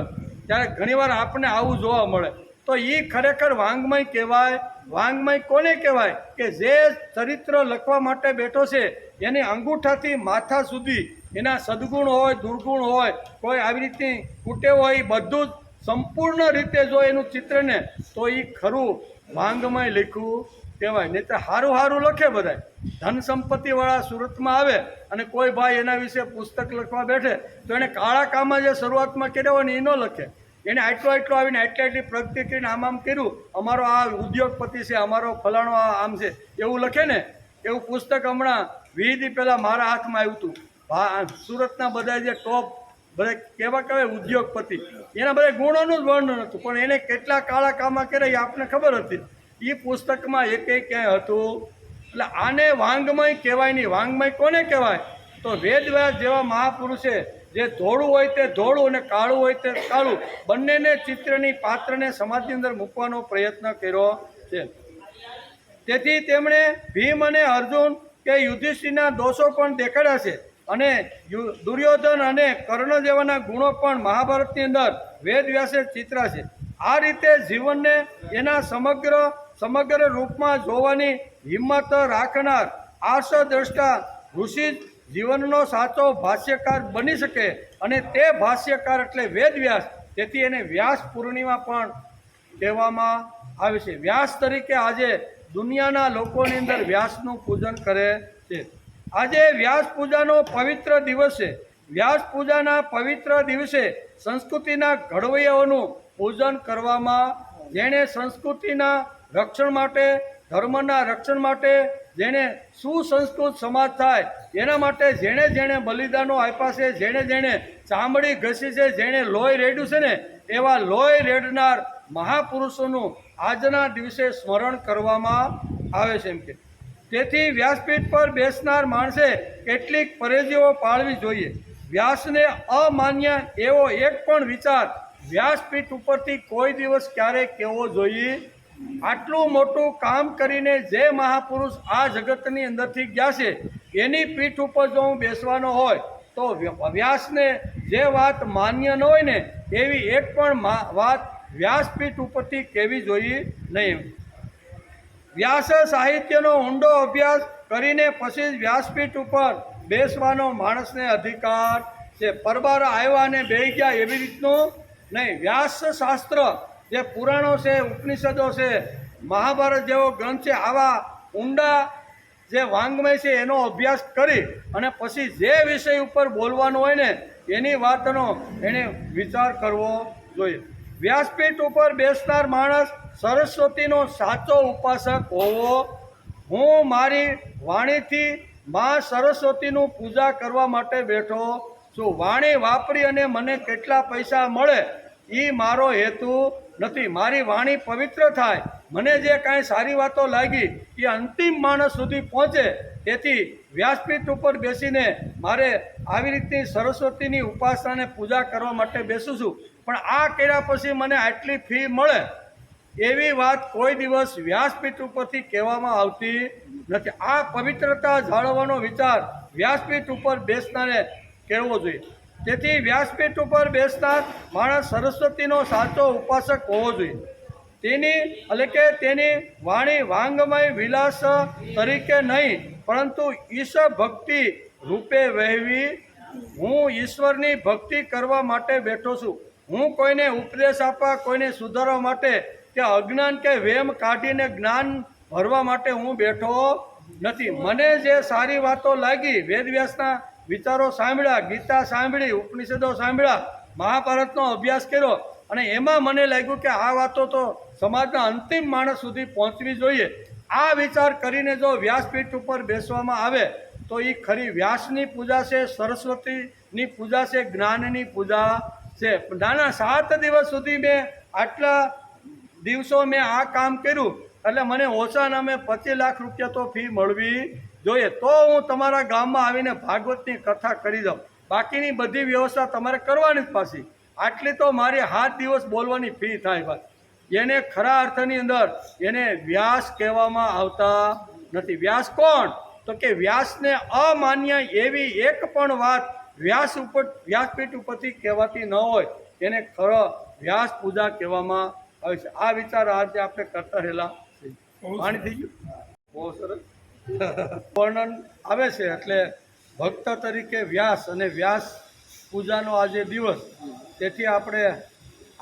ત્યારે ઘણીવાર આપણને આવું જોવા મળે. તો એ ખરેખર વાંગ્મય કહેવાય. વાંગ્મય કોને કહેવાય કે જે ચરિત્ર લખવા માટે બેઠો છે એની અંગૂઠાથી માથા સુધી એના સદગુણ હોય, દુર્ગુણ હોય, કોઈ આવી રીતની કુટેવ હોય, એ બધું જ સંપૂર્ણ રીતે જો એનું ચિત્ર ને તો એ ખરું વાંગ્મય લખ્યું કહેવાય. નહીં તો સારું લખે બધા. ધન સંપત્તિવાળા સુરતમાં આવે અને કોઈ ભાઈ એના વિશે પુસ્તક લખવા બેઠે તો એને કાળા કામમાં જે શરૂઆતમાં કર્યા હોય ને એ ન લખે. એને આટલું આવીને આટલી પ્રગતિ કરીને આમ કર્યું, અમારો આ ઉદ્યોગપતિ છે, અમારો ફલાણો આમ છે એવું લખે ને. એવું પુસ્તક હમણાં 20 દી પહેલાં મારા હાથમાં આવ્યું હતું. સુરતના બધા જે ટોપ બધા કેવા ઉદ્યોગપતિ, એના બધા ગુણોનું જ વર્ણન હતું, પણ એને કેટલા કાળા કામમાં કર્યા એ આપણને ખબર હતી. એ પુસ્તકમાં ક્યાંય હતું. એટલે આને વાંગ્મય કહેવાય નહીં. વાંગ્મય કોને કહેવાય તો વેદવ્યાસ જેવા મહાપુરુષે જે ધોળું હોય તે ધોળું અને કાળું હોય તે કાળું બંનેને ચિત્રની પાત્રને સમાજની અંદર મૂકવાનો પ્રયત્ન કર્યો છે. તેથી તેમણે ભીમ અને અર્જુન કે યુધિષ્ઠિરના દોષો પણ દેખાડ્યા છે અને દુર્યોધન અને કર્ણ જેવાના ગુણો પણ મહાભારતની અંદર વેદવ્યાસે ચિત્રા છે. આ રીતે જીવનને એના સમગ્ર રૂપમાં જોવાની હિંમત રાખનાર આર્ષદ્રષ્ટા ઋષિ જીવનનો સાચો ભાષ્યકાર બની શકે અને તે ભાષ્યકાર એટલે વેદવ્યાસ. તેથી એને વ્યાસ પૂર્ણિમા પણ કહેવામાં આવે છે. વ્યાસ તરીકે આજે દુનિયાના લોકોની અંદર વ્યાસનું પૂજન કરે છે. આજે વ્યાસ પૂજાનો પવિત્ર દિવસ છે. વ્યાસ પૂજાના પવિત્ર દિવસે સંસ્કૃતિના ઘડવૈયાઓનું પૂજન કરવામાં, જેણે સંસ્કૃતિના રક્ષણ માટે, ધર્મના રક્ષણ માટે, જેણે સુસંસ્કૃત સમાજ થાય એના માટે જેણે જેણે બલિદાનો આપ્યા છે, જેણે જેણે ચામડી ઘસી છે, જેણે લોહી રેડ્યું છે ને, એવા લોહી રેડનાર મહાપુરુષોનું આજના દિવસે સ્મરણ કરવામાં આવે છે. એમ કે તેથી વ્યાસપીઠ પર બેસનાર માણસે કેટલીક પરેજીઓ પાળવી જોઈએ. વ્યાસને અમાન્ય એવો એક પણ વિચાર વ્યાસપીઠ ઉપરથી કોઈ દિવસ ક્યારેય કહેવો જોઈએ. આટલું મોટું કામ કરીને જે મહાપુરુષ આ જગતની અંદરથી ગયા છે એની પીઠ ઉપર જો હું બેસવાનો હોય તો વ્યાસને જે વાત માન્ય ન હોય ને એવી એક પણ વાત વ્યાસપીઠ ઉપરથી કહેવી જોઈએ નહીં. વ્યાસ સાહિત્યનો ઊંડો અભ્યાસ કરીને પછી જ વ્યાસપીઠ ઉપર બેસવાનો માણસને અધિકાર છે. પરબાર આવ્યા અને બેસી ગયા એવી રીતનું નહીં. વ્યાસ શાસ્ત્ર જે પુરાણો છે, ઉપનિષદો છે, મહાભારત જેવો ગ્રંથ છે, આવા ઊંડા જે વાંગ્મય છે એનો અભ્યાસ કરી અને પછી જે વિષય ઉપર બોલવાનું હોય ને એની વાતનો એણે વિચાર કરવો જોઈએ. વ્યાસપીઠ ઉપર બેસનાર માણસ સરસ્વતીનો સાચો ઉપાસક હોવો. હું મારી વાણીથી મા સરસ્વતીનું પૂજા કરવા માટે બેઠો છું. વાણી વાપરી અને મને કેટલા પૈસા મળે એ મારો હેતુ નથી. મારી વાણી પવિત્ર થાય, મને જે કાંઈ સારી વાતો લાગી એ અંતિમ માણસ સુધી પહોંચે. તેથી વ્યાસપીઠ ઉપર બેસીને મારે આવી રીતની સરસ્વતીની ઉપાસનાને પૂજા કરવા માટે બેસું છું. પણ આ કર્યા પછી મને આટલી ફી મળે એવી વાત કોઈ દિવસ વ્યાસપીઠ ઉપરથી કહેવામાં આવતી નથી. આ પવિત્રતા જાળવવાનો વિચાર વ્યાસપીઠ ઉપર બેસનારે કહેવો જોઈએ. તેથી વ્યાસપીઠ ઉપર બેસનાર માણસ સરસ્વતીનો સાચો ઉપાસક હોવો જોઈએ. તેની વાણી વાંગમય વિલાસ તરીકે નહીં પરંતુ ઈશ્વર ભક્તિ રૂપે વહેવી. હું ઈશ્વરની ભક્તિ કરવા માટે બેઠો છું. હું કોઈને ઉપદેશ આપવા, કોઈને સુધારવા માટે કે અજ્ઞાન કે વેમ કાઢીને જ્ઞાન ભરવા માટે હું બેઠો નથી. મને જે સારી વાતો લાગી, વેદવ્યાસના વિચારો સાંભળ્યા, ગીતા સાંભળી, ઉપનિષદો સાંભળ્યા, મહાભારતનો અભ્યાસ કર્યો અને એમાં મને લાગ્યું કે આ વાતો તો સમાજના અંતિમ માણસ સુધી પહોંચવી જોઈએ. આ વિચાર કરીને જો વ્યાસપીઠ ઉપર બેસવામાં આવે તો એ ખરી વ્યાસની પૂજા છે, સરસ્વતીની પૂજા છે, જ્ઞાનની પૂજા છે. નાના 7 દિવસ સુધી મેં આટલા દિવસો મેં આ કામ કર્યું એટલે મને ઓછા નામે 25 લાખ રૂપિયા તો ફી મળવી જોઈએ. તો હું તમારા ગામમાં આવીને ભાગવતની કથા કરી દઉં. બાકીની બધી વ્યવસ્થા તમારે કરવાની જ પાછી. આટલી તો મારી 7 દિવસ બોલવાની ફી થાય. ભાઈ એને ખરા અર્થની અંદર એને વ્યાસ કહેવામાં આવતા નથી. વ્યાસ કોણ? તો કે વ્યાસને અમાન્ય એવી એક પણ વાત વ્યાસપીઠ ઉપરથી કહેવાતી ન હોય એને ખરો વ્યાસ પૂજા કહેવામાં આવે છે. આ વિચાર આજે આપણે કરતા રહેલા. પાણી થઈ ગયું? બહુ સરસ વર્ણન આવે છે. એટલે ભક્ત તરીકે વ્યાસ અને વ્યાસ પૂજાનો આજે દિવસ, તેથી આપણે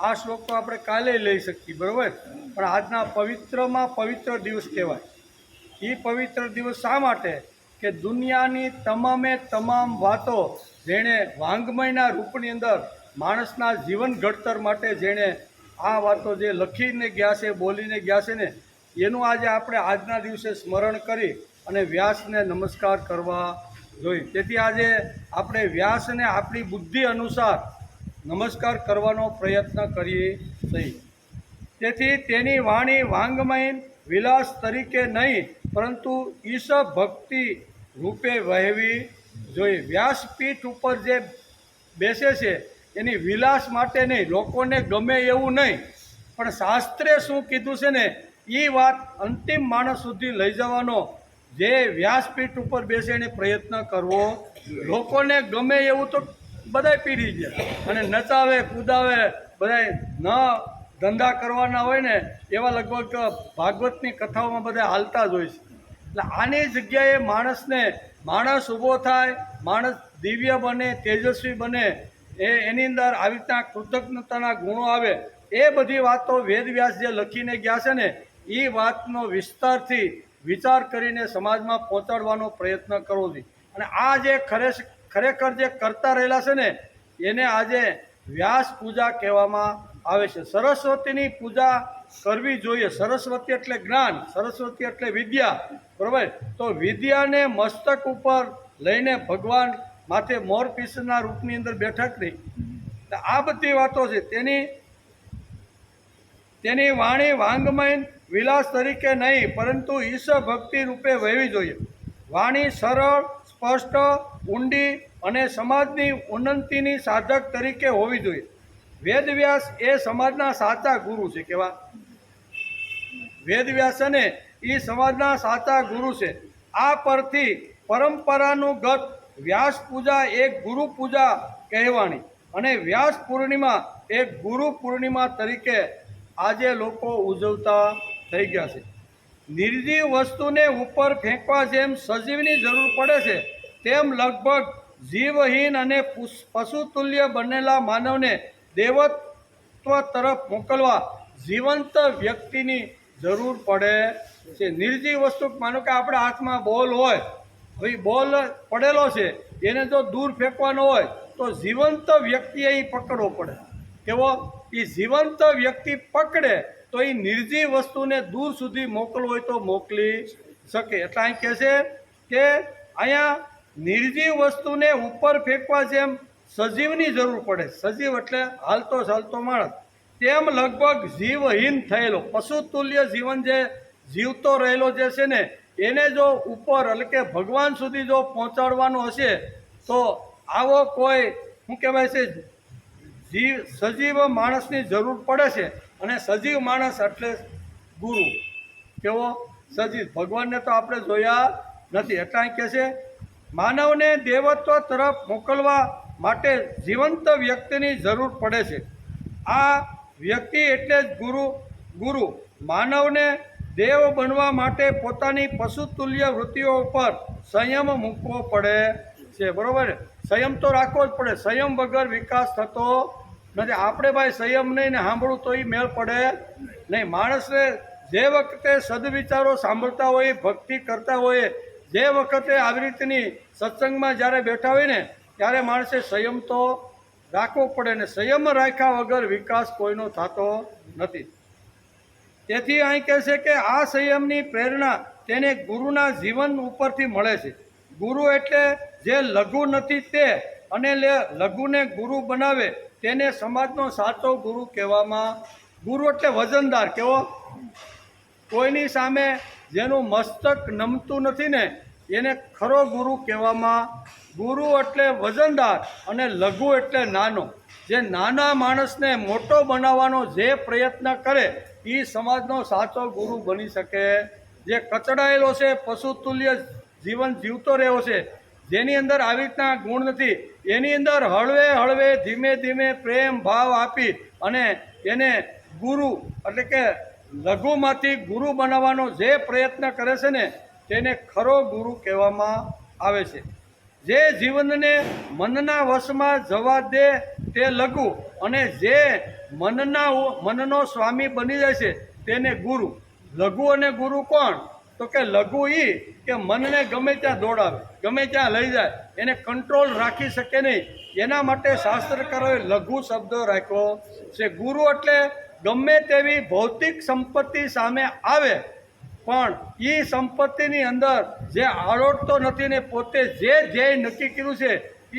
આ શ્લોક તો આપણે કાલે લઈ શકીએ, બરાબર, પણ આજના પવિત્રમાં પવિત્ર દિવસ કહેવાય. એ પવિત્ર દિવસ શા માટે? કે દુનિયાની તમામ વાતો જેણે વાંગ્મયના રૂપની અંદર માણસના જીવન ઘડતર માટે જેણે આ વાતો જે લખીને ગયા છે, બોલીને ગયા છે ને, એનું આજે આપણે આજના દિવસે સ્મરણ કરી અને વ્યાસને નમસ્કાર કરવા જોઈએ. તેથી આજે આપણે વ્યાસને આપણી બુદ્ધિ અનુસાર નમસ્કાર કરવાનો પ્રયત્ન કરીએ છીએ. તેથી તેની વાણી વાંગમય વિલાસ તરીકે નહીં પરંતુ ઈશ્વર ભક્તિ રૂપે વહેવી જોઈએ. વ્યાસપીઠ ઉપર જે બેસે છે એની વિલાસ માટે નહીં, લોકોને ગમે એવું નહીં, પણ શાસ્ત્રે શું કીધું છે ને એ વાત અંતિમ માણસ સુધી લઈ જવાનો જે વ્યાસપીઠ ઉપર બેસે એને પ્રયત્ન કરવો. લોકોને ગમે એવું તો બધાય પીડી ગયા અને નચાવે કૂદાવે, બધાય ન ધંધા કરવાના હોય ને એવા લગભગ ભાગવતની કથાઓમાં બધા હાલતા જ હોય છે. એટલે આની જગ્યાએ માણસ ઊભો થાય, માણસ દિવ્ય બને, તેજસ્વી બને, એની અંદર આવી રીતના કૃતજ્ઞતાના ગુણો આવે. એ બધી વાતો વેદવ્યાસ જે લખીને ગયા છે ને એ વાતનો વિસ્તારથી વિચાર કરીને સમાજમાં પહોંચાડવાનો પ્રયત્ન કરવો જોઈએ. અને આ જે ખરેખર જે કરતા રહેલા છે ને એને આજે વ્યાસ પૂજા કહેવામાં આવે છે. સરસ્વતીની પૂજા કરવી જોઈએ. સરસ્વતી એટલે જ્ઞાન, સરસ્વતી એટલે વિદ્યા, બરાબર. તો વિદ્યાને મસ્તક ઉપર લઈને ભગવાન માથે મોરપીંછના રૂપની અંદર બેઠા કરી. આ બધી વાતો છે. તેની વાણી વાંગમય વિલાસ તરીકે નહીં પરંતુ ઈશ્વર ભક્તિ રૂપે વહેવી જોઈએ. વાણી સરળ, સ્પષ્ટ, ઊંડી અને સમાજની ઉન્નતિની સાધક તરીકે હોવી જોઈએ. વેદવ્યાસ એ સમાજના સાચા ગુરુ છે. કેવા વેદવ્યાસ છે એ સમાજના સાચા ગુરુ છે. આ પરથી પરંપરાનુગત વ્યાસ પૂજા એક ગુરુ પૂજા કહેવાની અને વ્યાસ પૂર્ણિમા એક ગુરુ પૂર્ણિમા તરીકે આજે લોકો ઉજવતા થઈ ગયા છે. નિર્જીવ વસ્તુને ઉપર ફેંકવા જેમ સજીવની જરૂર પડે છે તેમ લગભગ જીવહીન અને પશુતુલ્ય બનેલા માનવને દેવત્વ તરફ મોકલવા જીવંત વ્યક્તિની જરૂર પડે છે. નિર્જીવ વસ્તુ, માનો કે આપણા હાથમાં બોલ હોય, હવે બોલ પડેલો છે એને જો દૂર ફેંકવાનો હોય તો જીવંત વ્યક્તિએ એ પકડવો પડે. કેવો? એ જીવંત વ્યક્તિ પકડે તો એ નિર્જીવ વસ્તુને દૂર સુધી મોકલવું હોય તો મોકલી શકે. એટલે અહીં કહે છે કે અહીંયા નિર્જીવ વસ્તુને ઉપર ફેંકવા જેમ સજીવની જરૂર પડે. સજીવ એટલે હાલતો ચાલતો માણસ. તેમ લગભગ જીવહીન થયેલો પશુતુલ્ય જીવન જે જીવતો રહેલો જે છે ને એને જો ઉપર એટલે કે ભગવાન સુધી જો પહોંચાડવાનો હશે તો આવો કોઈ શું કહેવાય છે સજીવ માણસની જરૂર પડે છે. અને સજીવ માણસ એટલે ગુરુ. કેવો? સજીવ. ભગવાનને તો આપણે જોયા નથી. એટલે અહીં કહે છે માનવને દેવત્વ તરફ મોકલવા માટે જીવંત વ્યક્તિની જરૂર પડે છે. આ વ્યક્તિ એટલે જ ગુરુ. માનવને દેવ બનવા માટે પોતાની પશુતુલ્ય વૃત્તિઓ ઉપર સંયમ મૂકવો પડે છે. બરાબર? સંયમ તો રાખવો જ પડે. સંયમ વગર વિકાસ થતો નથી. આપણે ભાઈ સંયમ નહીં ને સાંભળવું તો એ મેળ પડે નહીં. માણસને જે વખતે સદવિચારો સાંભળતા હોય, ભક્તિ કરતા હોય, જે વખતે આવી રીતની સત્સંગમાં જ્યારે બેઠા હોય ને ત્યારે માણસે સંયમ તો રાખવો પડે ને સંયમ રાખ્યા વગર વિકાસ કોઈનો થતો નથી. તેથી અહીં કહે છે કે આ સંયમની પ્રેરણા તેને ગુરુના જીવન ઉપરથી મળે છે. ગુરુ એટલે જે લઘુ નથી તે અને લઘુને ગુરુ બનાવે તેને સમાજનો સાચો ગુરુ કહેવામાં. ગુરુ એટલે વજનદાર. કેવો? કોઈની સામે જેનું મસ્તક નમતું નથી ને એને ખરો ગુરુ કહેવામાં. ગુરુ એટલે વજનદાર અને લઘુ એટલે નાનો. જે નાના માણસને મોટો બનાવવાનો જે પ્રયત્ન કરે એ સમાજનો સાચો ગુરુ બની શકે. જે કચડાયેલો છે, પશુતુલ્ય જીવન જીવતો રહ્યો છે, જેની અંદર આવી રીતના ગુણ નથી, એની અંદર હળવે હળવે ધીમે ધીમે પ્રેમ ભાવ આપી અને એને ગુરુ એટલે કે લઘુમાંથી ગુરુ બનાવવાનો જે પ્રયત્ન કરે છે ને તેને ખરો ગુરુ કહેવામાં આવે છે. જે જીવનને મનના વશમાં જવા દે તે લઘુ અને જે મનનો સ્વામી બની જાય છે તેને ગુરુ. લઘુ અને ગુરુ કોણ? તો કે લઘુ એ કે મનને ગમે ત્યાં દોડાવે, ગમે ત્યાં લઈ જાય, એને કંટ્રોલ રાખી શકે નહીં. એના માટે શાસ્ત્રકારોએ લઘુ શબ્દ રાખ્યો છે. ગુરુ એટલે ગમે તેવી ભૌતિક સંપત્તિ સામે આવે પણ એ સંપત્તિની અંદર જે આળોટતો નથી ને પોતે જે ધ્યેય નક્કી કર્યું છે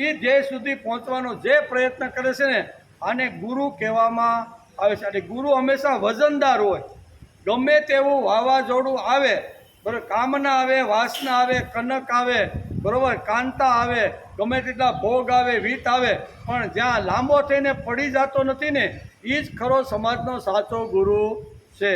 એ ધ્યેય સુધી પહોંચવાનો જે પ્રયત્ન કરે છે ને આને ગુરુ કહેવામાં આવે છે. અને ગુરુ હંમેશા વજનદાર હોય. ગમે તેવું વાવાઝોડું આવે, બરાબર, કામના આવે, વાસના આવે, કનક આવે, બરાબર, કાંતા આવે, ગમે તેટલા ભોગ આવે, વીત આવે, પણ જ્યાં લાંબો થઈને પડી જતો નથી ને એ જ ખરો સમાજનો સાચો ગુરુ છે.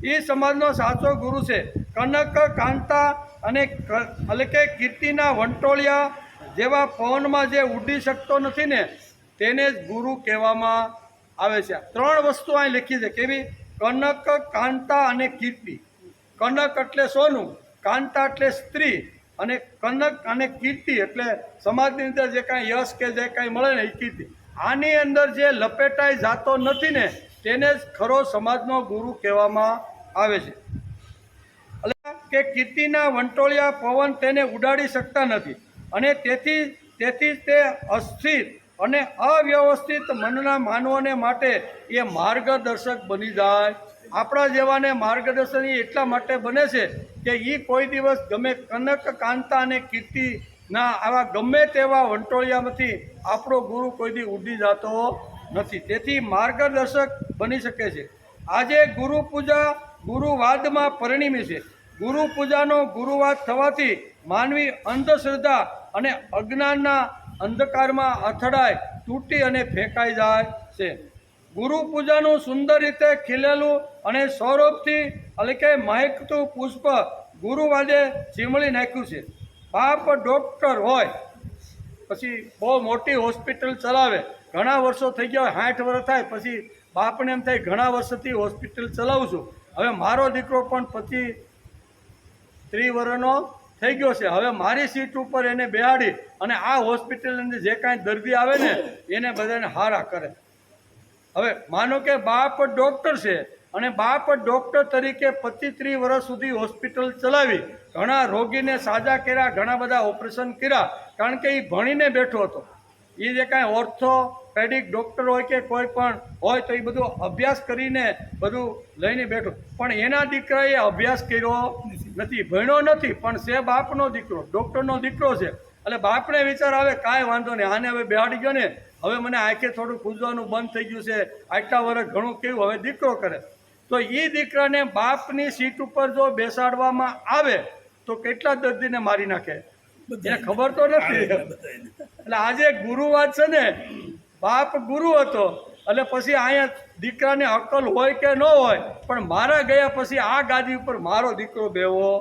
એ સમાજનો સાચો ગુરુ છે. કનક, કાંતા અને એટલે કે કીર્તિના વંટોળિયા જેવા પવનમાં જે ઉડી શકતો નથી ને તેને જ ગુરુ કહેવામાં આવે છે. ત્રણ વસ્તુ અહીં લખી છે. કેવી? કનક, કાંતા અને કીર્તિ. કનક એટલે સોનું, કાંતા એટલે સ્ત્રી અને કનક અને કીર્તિ એટલે સમાજની અંદર જે કાંઈ યશ કે જે કાંઈ મળે ને એ કીર્તિ. આની અંદર જે લપેટાઈ જાતો નથી ને તેને જ ખરો સમાજનો ગુરુ કહેવામાં આવે છે. એટલે કે કીર્તિના વંટોળિયા પવન તેને ઉડાડી શકતા નથી અને તેથી તે અસ્થિર અને અવ્યવસ્થિત મનના માનવોને માટે એ માર્ગદર્શક બની જાય. આપણા જેવાને માર્ગદર્શન એટલા માટે બને છે કે એ કોઈ દિવસ ગમે કનક કાંતા અને કીર્તિના આવા ગમે તેવા વંટોળિયામાંથી આપણો ગુરુ કોઈ દી ઉડી જતો નથી. તેથી માર્ગદર્શક બની શકે છે. આજે ગુરુ પૂજા ગુરુવાદમાં પરિણમી છે. ગુરુ પૂજાનો ગુરુવાદ થવાથી માનવી અંધશ્રદ્ધા અને અજ્ઞાનના અંધકારમાં અથડાય તૂટી અને ફેંકાઈ જાય છે. ગુરુ પૂજાનું સુંદર રીતે ખીલેલું અને સૌરભથી એટલે કે મહેકતું પુષ્પ ગુરુવાદે ચીમળી નાખ્યું છે. બાપ ડૉક્ટર હોય પછી બહુ મોટી હોસ્પિટલ ચલાવે, ઘણા વર્ષો થઈ ગયા હોય, 60 વર્ષ થાય પછી બાપને એમ થાય ઘણા વર્ષોથી હોસ્પિટલ ચલાવું છું, હવે મારો દીકરો પણ 25-30 વર્ષનો થઈ ગયો છે, હવે મારી સીટ ઉપર એને બેહાડી અને આ હોસ્પિટલની અંદર જે કાંઈ દર્દી આવે ને એને બધાને હારા કરે. હવે માનો કે બાપ ડૉક્ટર છે અને બાપ ડૉક્ટર તરીકે 25-30 વર્ષ સુધી હોસ્પિટલ ચલાવી, ઘણા રોગીને સાજા કર્યા, ઘણા બધા ઓપરેશન કર્યા, કારણ કે એ ભણીને બેઠો હતો. એ જે કાંઈ ઓર્થોપેડિક ડૉક્ટર હોય કે કોઈ પણ હોય તો એ બધું અભ્યાસ કરીને બધું લઈને બેઠો, પણ એના દીકરાએ અભ્યાસ કર્યો નથી, ભણ્યો નથી, પણ છે બાપનો દીકરો, ડૉક્ટરનો દીકરો છે. એટલે બાપને વિચાર આવે કાંઈ વાંધો નહીં, આને હવે બેહાડી ગયો ને, હવે મને આંખે થોડું પૂજવાનું બંધ થઈ ગયું છે, આટલા વર્ષ ઘણું કેવું, હવે દીકરો કરે. તો એ દીકરાને બાપની સીટ ઉપર જો બેસાડવામાં આવે તો કેટલા દર્દીને મારી નાખે એને ખબર તો નથી. એટલે આજે ગુરુવાદ છે ને, બાપ ગુરુ હતો એટલે પછી અહીંયા દીકરાને અક્કલ હોય કે ન હોય, પણ મારા ગયા પછી આ ગાદી ઉપર મારો દીકરો બેવો,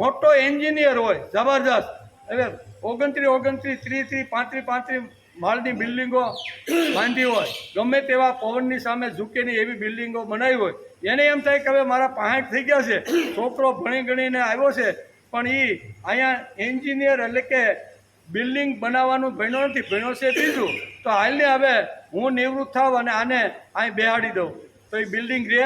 મોટો એન્જિનિયર હોય જબરજસ્ત, હવે 29, 30, 35 માળની બિલ્ડિંગો બાંધી હોય, ગમે તેવા પવનની સામે ઝૂકે નહીં એવી બિલ્ડિંગો બનાવી હોય, એને એમ થાય કે હવે મારા 65 થઈ ગયા છે, છોકરો ભણી ગણીને આવ્યો છે, પણ એ અહીંયા એન્જિનિયર એટલે કે બિલ્ડિંગ બનાવવાનું ભણ્યો નથી, ભણ્યો છે બીજું, તો હાલને હવે હું નિવૃત્ત થાવ અને આને અહીં બેહાડી દઉં તો એ બિલ્ડિંગ રહે.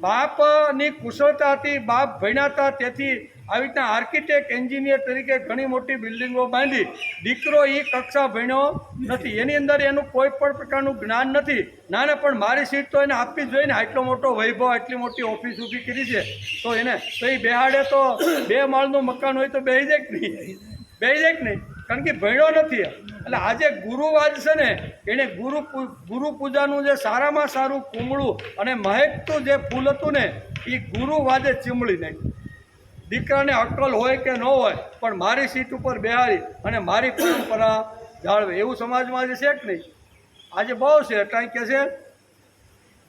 બાપની કુશળતા હતી, બાપ ભણ્યા હતા, તેથી આવી રીતના આર્કિટેક્ટ એન્જિનિયર તરીકે ઘણી મોટી બિલ્ડિંગો બાંધી. દીકરો એ કક્ષા ભણ્યો નથી, એની અંદર એનું કોઈ પણ પ્રકારનું જ્ઞાન નથી. ના ના, પણ મારી સીટ તો એને આપવી જ જોઈએ ને, આટલો મોટો વૈભવ, આટલી મોટી ઓફિસ ઊભી કરી છે તો એને તો એ બેહાડે તો 2 માળનું મકાન હોય તો બેહી જાય કે નહીં, બેહી જાય કે નહીં, કારણ કે ભણ્યો નથી. એટલે આજે ગુરુવાદ છે ને, એણે ગુરુ પૂજાનું જે સારામાં સારું કુમળું અને મહેકતું જે ફૂલ હતું ને એ ગુરુવાદે ચીમળી નાખ્યું. દીકરાને અક્કલ હોય કે ન હોય, પણ મારી સીટ ઉપર બેહાડી અને મારી પરંપરા જાળવે એવું સમાજમાં આજે છે કે નહીં? આજે બહુ છે. એટલે કહે છે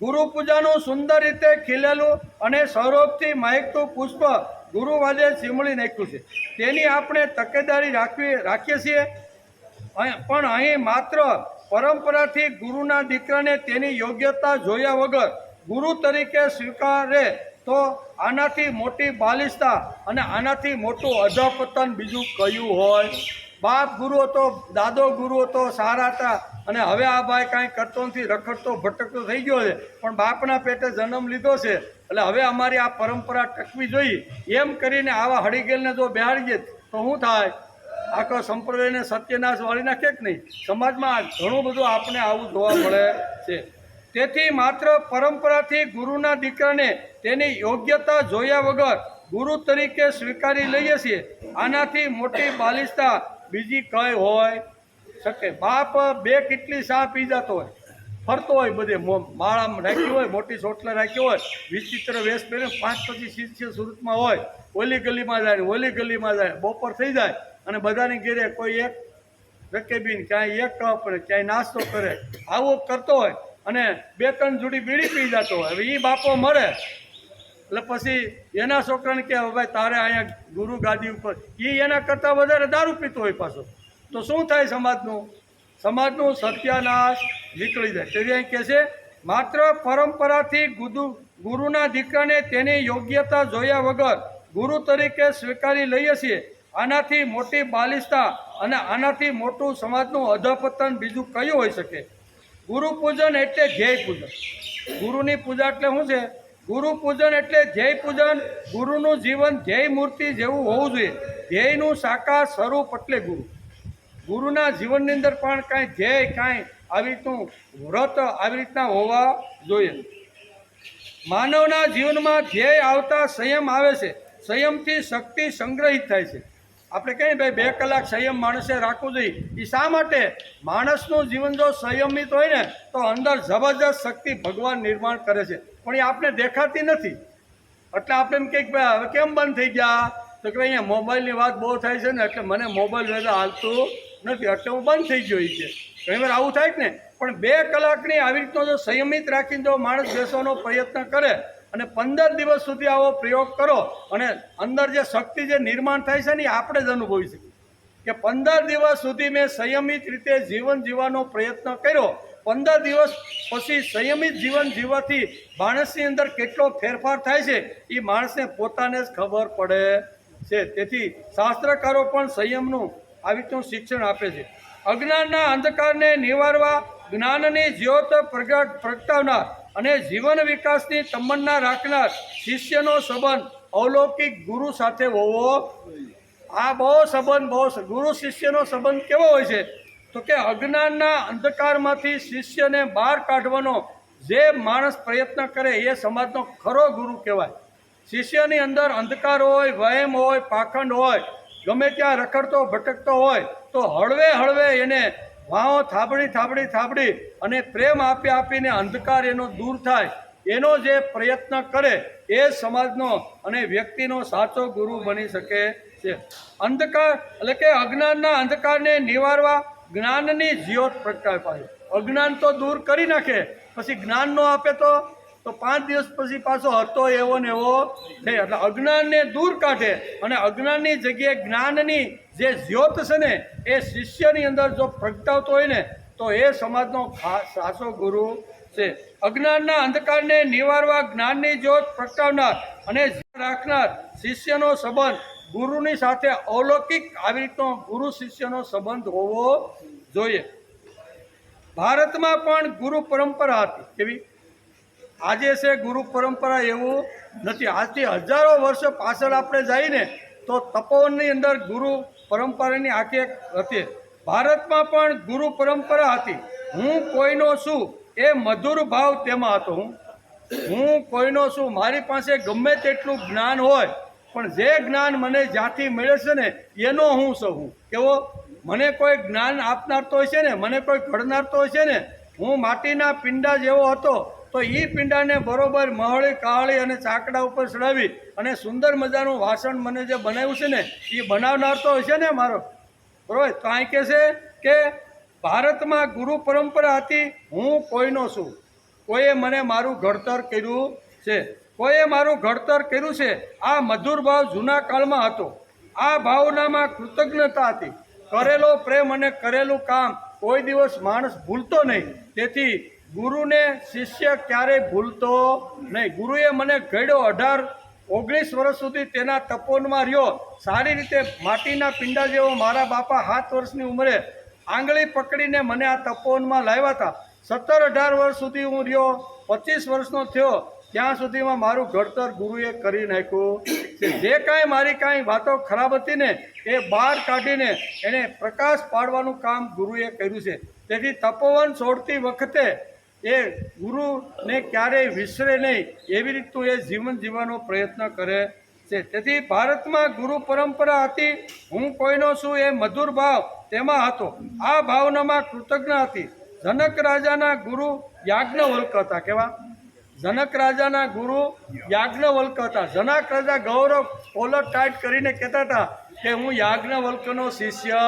ગુરુ પૂજાનું સુંદર રીતે ખીલેલું અને સૌરભથી મહેકતું પુષ્પ ગુરુવાદે ચીમળી નાખ્યું છે, તેની આપણે તકેદારી રાખીએ છીએ. પણ અહીં માત્ર પરંપરાથી ગુરુના દીકરાને તેની યોગ્યતા જોયા વગર ગુરુ તરીકે સ્વીકારે તો આનાથી મોટી બાલિશતા અને આનાથી મોટું અધપતન બીજું કયું હોય? બાપ ગુરુ હતો, દાદો ગુરુ હતો, સારા હતા, અને હવે આ ભાઈ કાંઈ કરતો નથી, રખડતો ભટકતો થઈ ગયો છે, પણ બાપના પેટે જન્મ લીધો છે, એટલે હવે અમારી આ પરંપરા ટકવી જોઈએ એમ કરીને આવા હળીગેલને જો બેહાડીએ તો શું થાય? આખો સંપ્રદાયને સત્યનાશ વાળી નાખે કે નહીં? સમાજમાં ઘણું બધું આપણે આવું જોવા મળે છે. તેથી માત્ર પરંપરાથી ગુરુના દીકરાને તેની યોગ્યતા જોયા વગર ગુરુ તરીકે સ્વીકારી લઈએ છીએ, આનાથી મોટી બાલિશતા બીજી કઈ હોય શકે? બાપ 2 કિટલી ચા પી જતો હોય, ફરતો હોય, બધે માળામાં રાખી હોય, મોટી ચોટલા રાખી હોય, વિચિત્ર વેશ પહેરે, 5-25 શિષ્ય સુરતમાં હોય, ઓલી ગલીમાં જાય, ઓલી ગલીમાં જાય, બપોર થઈ જાય અને બધાની ઘેરે કોઈ એક રકેબીન, ક્યાંય એક કપ, ક્યાંય નાસ્તો કરે, આવું કરતો હોય અને 2-3 જોડી બીડી પી જતો હોય. હવે એ બાપો મળે એટલે પછી એના છોકરાને કે ભાઈ તારે અહીંયા ગુરુ ગાદી ઉપર, એ એના કરતાં વધારે દારૂ પીતો હોય પાછો, તો શું થાય? સમાજનું સત્યાનાશ નીકળી જાય. તેથી અહીં કહે છે માત્ર પરંપરાથી ગુરુના દીકરાને તેની યોગ્યતા જોયા વગર ગુરુ તરીકે સ્વીકારી લઈએ છીએ, આનાથી મોટી બાલિશતા અને આનાથી મોટું સમાજનું અધપતન બીજું કયું હોઈ શકે? ગુરુ પૂજન એટલે ધ્યેય પૂજન. ગુરુની પૂજા એટલે શું છે ગુરુ પૂજન એટલે ધ્યેય પૂજન. ગુરુનું જીવન ધ્યેય મૂર્તિ જેવું હોવું જોઈએ. ધ્યેયનું સાકાર સ્વરૂપ એટલે ગુરુ. ગુરુના જીવનની અંદર પણ કાંઈ ધ્યેય, કાંઈ આવી રીતનું વ્રત આવી રીતના હોવા જોઈએ. માનવના જીવનમાં ધ્યેય આવતા સંયમ આવે છે. સંયમથી શક્તિ સંગ્રહિત થાય છે. આપણે કહીએ ભાઈ 2 કલાક સંયમ માણસે રાખવું જોઈએ. એ શા માટે? માણસનું જીવન જો સંયમિત હોય ને તો અંદર જબરજસ્ત શક્તિ ભગવાન નિર્માણ કરે છે, પણ એ આપણે દેખાતી નથી. એટલે આપણે એમ કહીએ કે ભાઈ હવે કેમ બંધ થઈ ગયા? તો કે અહીંયા મોબાઈલની વાત બહુ થાય છે ને, એટલે મને મોબાઈલ વગર હાલતું નથી, એટલે હું બંધ થઈ ગયો. એ છે ઘણી વાર આવું થાય જ ને. પણ 2 કલાકની આવી રીતનો જો સંયમિત રાખીને જો માણસ બેસવાનો પ્રયત્ન કરે અને 15 દિવસ સુધી આવો પ્રયોગ કરો અને અંદર જે શક્તિ જે નિર્માણ થાય છે ને એ આપણે જ અનુભવી શકીએ કે 15 દિવસ સુધી મેં સંયમિત રીતે જીવન જીવવાનો પ્રયત્ન કર્યો. 15 દિવસ પછી સંયમિત જીવન જીવવાથી માણસની અંદર કેટલો ફેરફાર થાય છે એ માણસને પોતાને જ ખબર પડે છે. તેથી શાસ્ત્રકારો પણ સંયમનું આવી રીતનું શિક્ષણ આપે છે. અજ્ઞાનના અંધકારને નિવારવા જ્ઞાનની જ્યોત પ્રગટાવનાર અને જીવન વિકાસની તમન્ના રાખનાર શિષ્યનો સંબંધ અલૌકિક ગુરુ સાથે હોવો. આ ગુરુ શિષ્યનો સંબંધ કેવો હોય છે? તો કે અજ્ઞાનના અંધકારમાંથી શિષ્યને બહાર કાઢવાનો જે માણસ પ્રયત્ન કરે એ સમાજનો ખરો ગુરુ કહેવાય. શિષ્યની અંદર અંધકાર હોય, વહેમ હોય, પાખંડ હોય, ગમે ત્યાં રખડતો ભટકતો હોય તો હળવે હળવે એને વાહો થાબડી અને પ્રેમ આપીને અંધકાર એનો દૂર થાય એનો જે પ્રયત્ન કરે એ સમાજનો અને વ્યક્તિનો સાચો ગુરુ બની શકે છે. અંધકાર એટલે કે અજ્ઞાનના અંધકારને નિવારવા જ્ઞાનની જ્યોત પ્રગટાવે. અજ્ઞાન તો દૂર કરી નાખે, પછી જ્ઞાન ન આપે તો 5 દિવસ પછી પાછો હતો એવો ને એવો છે. એટલે અજ્ઞાનને દૂર કાઢે અને અજ્ઞાનની જગ્યાએ જ્ઞાનની જે જ્યોત છે ને એ શિષ્યની અંદર જો પ્રગટાવતો હોય ને તો એ સમાજનો સાચો ગુરુ છે. અજ્ઞાનના અંધકારને નિવારવા જ્ઞાનની જ્યોત પ્રગટાવનાર અને રાખનાર શિષ્યનો સંબંધ ગુરુની સાથે અલૌકિક આવી રીતનો ગુરુ શિષ્યનો સંબંધ હોવો જોઈએ. ભારતમાં પણ ગુરુ પરંપરા હતી. કેવી? આજે છે ગુરુ પરંપરા એવું નથી. આજથી હજારો વર્ષ પાછળ આપણે જઈને તો તપોવનની અંદર ગુરુ પરંપરાની આખી હતી. ભારતમાં પણ ગુરુ પરંપરા હતી. હું કોઈનો છું એ મધુર ભાવ તેમાં હતો. હું કોઈનો છું, મારી પાસે ગમે તેટલું જ્ઞાન હોય પણ જે જ્ઞાન મને જ્યાંથી મળે છે ને એનો હું છું. હું કેવો? મને કોઈ જ્ઞાન આપનાર તો હોય છે ને, મને કોઈ ઘડનાર તો હોય છે ને. હું માટીના પિંડા જેવો હતો તો એ પિંડાને બરોબર મહળી કાળી અને ચાકડા ઉપર ચડાવી અને સુંદર મજાનું વાસણ મને જે બનાવ્યું છે ને એ બનાવનાર તો હોય છે ને મારો. બરોબર? તો અહીં કહે છે કે ભારતમાં ગુરુ પરંપરા હતી. હું કોઈનો છું, કોઈએ મને મારું ઘડતર કર્યું છે, કોઈએ મારું ઘડતર કર્યું છે. આ મધુર ભાવ જૂના કાળમાં હતો. આ ભાવનામાં કૃતજ્ઞતા હતી. કરેલો પ્રેમ અને કરેલું કામ કોઈ દિવસ માણસ ભૂલતો નહીં. તેથી ગુરુને શિષ્ય ક્યારેય ભૂલતો નહીં. ગુરુએ મને ઘડ્યો. 18-19 વર્ષ સુધી તેના તપોવનમાં રહ્યો. સારી રીતે માટીના પિંડા જેવો મારા બાપા 7 વર્ષની ઉંમરે આંગળી પકડીને મને આ તપોવનમાં લાવ્યા હતા. 17-18 વર્ષ સુધી હું રહ્યો. 25 વર્ષનો થયો ત્યાં સુધીમાં મારું ઘડતર ગુરુએ કરી નાખ્યું છે. જે કાંઈ મારી કાંઈ વાતો ખરાબ હતી ને એ બહાર કાઢીને એને પ્રકાશ પાડવાનું કામ ગુરુએ કર્યું છે. તેથી તપોવન છોડતી વખતે એ ગુરુને ક્યારેય વિસરે નહીં એવી રીતનું એ જીવન જીવવાનો પ્રયત્ન કરે છે. તેથી ભારતમાં ગુરુ પરંપરા હતી. હું કોઈનો છું એ મધુર ભાવ તેમાં હતો. આ ભાવનામાં કૃતજ્ઞ હતી. જનક રાજાના ગુરુ યાજ્ઞવલ્ક હતા. કેવા? જનક રાજાના ગુરુ યાજ્ઞવલ્ક હતા. જનક રાજા ગૌરવ કોલર ટાઈટ કરીને કહેતા હતા કે હું યાજ્ઞવલ્કનો શિષ્ય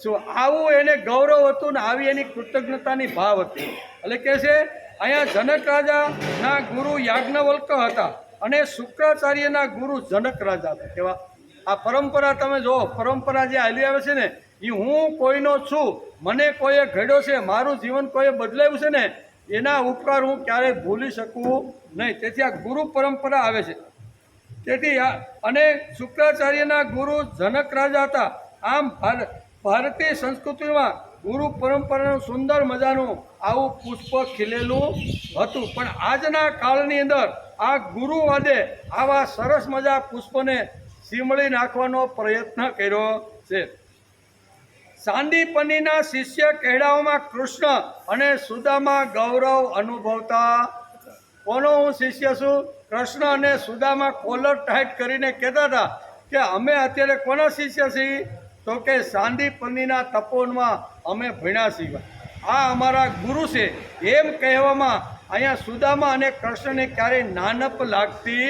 છું. આવું એને ગૌરવ હતું ને આવી એની કૃતજ્ઞતાની ભાવ હતી. એટલે કે છે અહીંયા જનક રાજાના ગુરુ યાજ્ઞવલ્ક હતા અને શુક્રાચાર્યના ગુરુ જનક રાજા હતા. કેવા? આ પરંપરા તમે જુઓ, પરંપરા જે હાલી આવે છે ને એ હું કોઈનો છું, મને કોઈએ ઘડ્યો છે, મારું જીવન કોઈએ બદલાવ્યું છે ને એના ઉપકાર હું ક્યારેય ભૂલી શકું નહીં. તેથી આ ગુરુ પરંપરા આવે છે. તેથી અને શુક્રાચાર્યના ગુરુ જનક રાજા હતા. આમ ભારતીય સંસ્કૃતિમાં ગુરુ પરંપરાનું સુંદર મજાનું આવું પુષ્પ ખીલેલું હતું. પણ આજના કાળની અંદર આ ગુરુવાદે આવા સરસ મજા પુષ્પને સીમળી નાખવાનો પ્રયત્ન કર્યો છે. સાંદીપનીના શિષ્ય કહેડાઓમાં કૃષ્ણ અને સુદામા ગૌરવ અનુભવતા. કોનો હું શિષ્ય છું? કૃષ્ણ અને સુદામા કોલર ટાઈટ કરીને કહેતા હતા કે અમે અત્યારે કોના શિષ્ય છીએ? તો કે સાંદીપનીના તપોવનમાં અમે ભણ્યા છીએ, આ અમારા ગુરુ છે. એમ કહેવામાં અહીંયા સુદામા અને કૃષ્ણને ક્યારેય નાનપ લાગતી,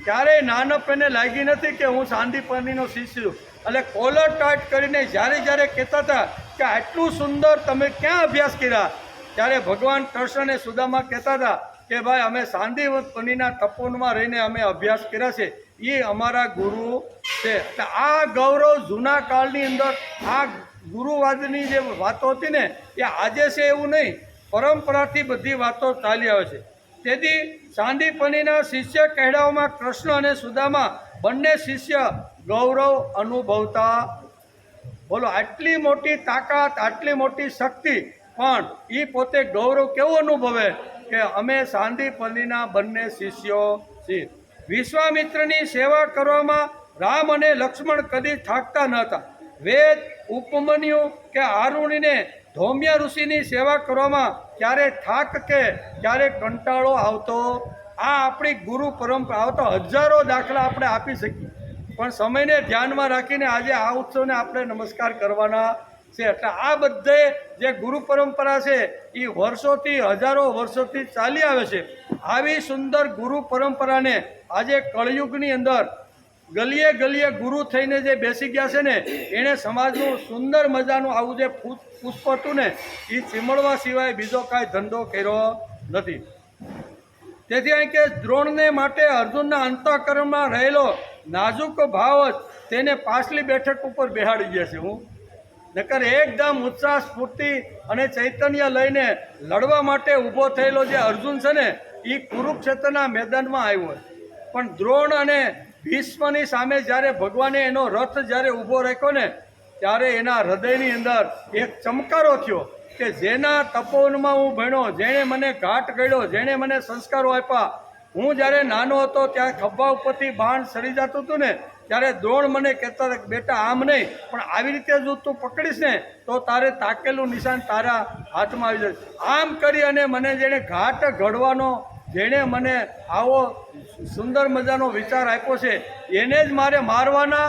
ક્યારેય નાનપ એને લાગી નથી કે હું સાંદીપનીનો શિષ્ય છું. એટલે કોલર ટાઈટ કરીને જ્યારે કહેતા હતા કે આટલું સુંદર તમે ક્યાં અભ્યાસ કર્યા, ત્યારે ભગવાન કૃષ્ણ અને સુદામા કહેતા હતા કે ભાઈ અમે સાંદીપનીના તપોવનમાં રહીને અમે અભ્યાસ કર્યા છે, એ અમારા ગુરુ છે. એટલે આ ગૌરવ જૂના કાળની અંદર આ ગુરુવાદની જે વાતો હતી ને એ આજે છે એવું નહીં, પરંપરાથી બધી વાતો ચાલી આવે છે. તેથી સાંદીપનીના શિષ્ય કહેડાઓમાં કૃષ્ણ અને સુદામા બંને શિષ્ય ગૌરવ અનુભવતા. બોલો, આટલી મોટી તાકાત, આટલી મોટી શક્તિ, પણ એ પોતે ગૌરવ કેવું અનુભવે કે અમે સાંદીપનીના બંને શિષ્યો છીએ. વિશ્વામિત્રની સેવા કરવામાં રામ અને લક્ષ્મણ કદી થાકતા ન હતા. વેદ, ઉપમન્યુ કે આરુણીને ધૌમ્ય ઋષિની સેવા કરવામાં ક્યારે થાક કે ક્યારે કંટાળો આવતો? આ આપણી ગુરુ પરંપરા આવતો હજારો દાખલા આપણે આપી શકીએ, પણ સમયને ધ્યાનમાં રાખીને આજે આ ઉત્સવને આપણે નમસ્કાર કરવાના છે. એટલે આ બધે જે ગુરુ પરંપરા છે એ વર્ષોથી, હજારો વર્ષોથી ચાલી આવે છે. આવી સુંદર ગુરુ પરંપરાને આજે કળયુગની અંદર ગલીએ ગલીએ ગુરુ થઈને જે બેસી ગયા છે ને, એણે સમાજનું સુંદર મજાનું આવું જે પુષ્પ હતું ને એ ચીમળવા સિવાય બીજો કાંઈ ધંધો કર્યો નથી. તેથી અહીં કે દ્રોણને માટે અર્જુનના અંતઃકરણમાં રહેલો નાજુક ભાવ જ તેને પાછલી બેઠક ઉપર બેહાડી ગયા છે. હું નકર એકદમ ઉત્સાહ, સ્ફૂર્તિ અને ચૈતન્ય લઈને લડવા માટે ઊભો થયેલો જે અર્જુન છે ને એ કુરુક્ષેત્રના મેદાનમાં આવ્યો. પણ દ્રોણ અને ભીષ્મની સામે જ્યારે ભગવાને એનો રથ જ્યારે ઊભો રાખ્યો ને ત્યારે એના હૃદયની અંદર એક ચમકારો થયો કે જેના તપોવનમાં હું ભણ્યો, જેણે મને ઘાટ ગળ્યો, જેણે મને સંસ્કારો આપ્યા. હું જ્યારે નાનો હતો ત્યારે ખભા ઉપરથી બાણ સરી જતું હતું ને ત્યારે દ્રોણ મને કહેતા હતા કે બેટા આમ નહીં, પણ આવી રીતે જો તું પકડીશ ને તો તારે તાકેલું નિશાન તારા હાથમાં આવી જશે. આમ કરી અને મને જેણે ઘાટ ઘડવાનો, જેણે મને આવો સુંદર મજાનો વિચાર આપ્યો છે એને જ મારે મારવાના.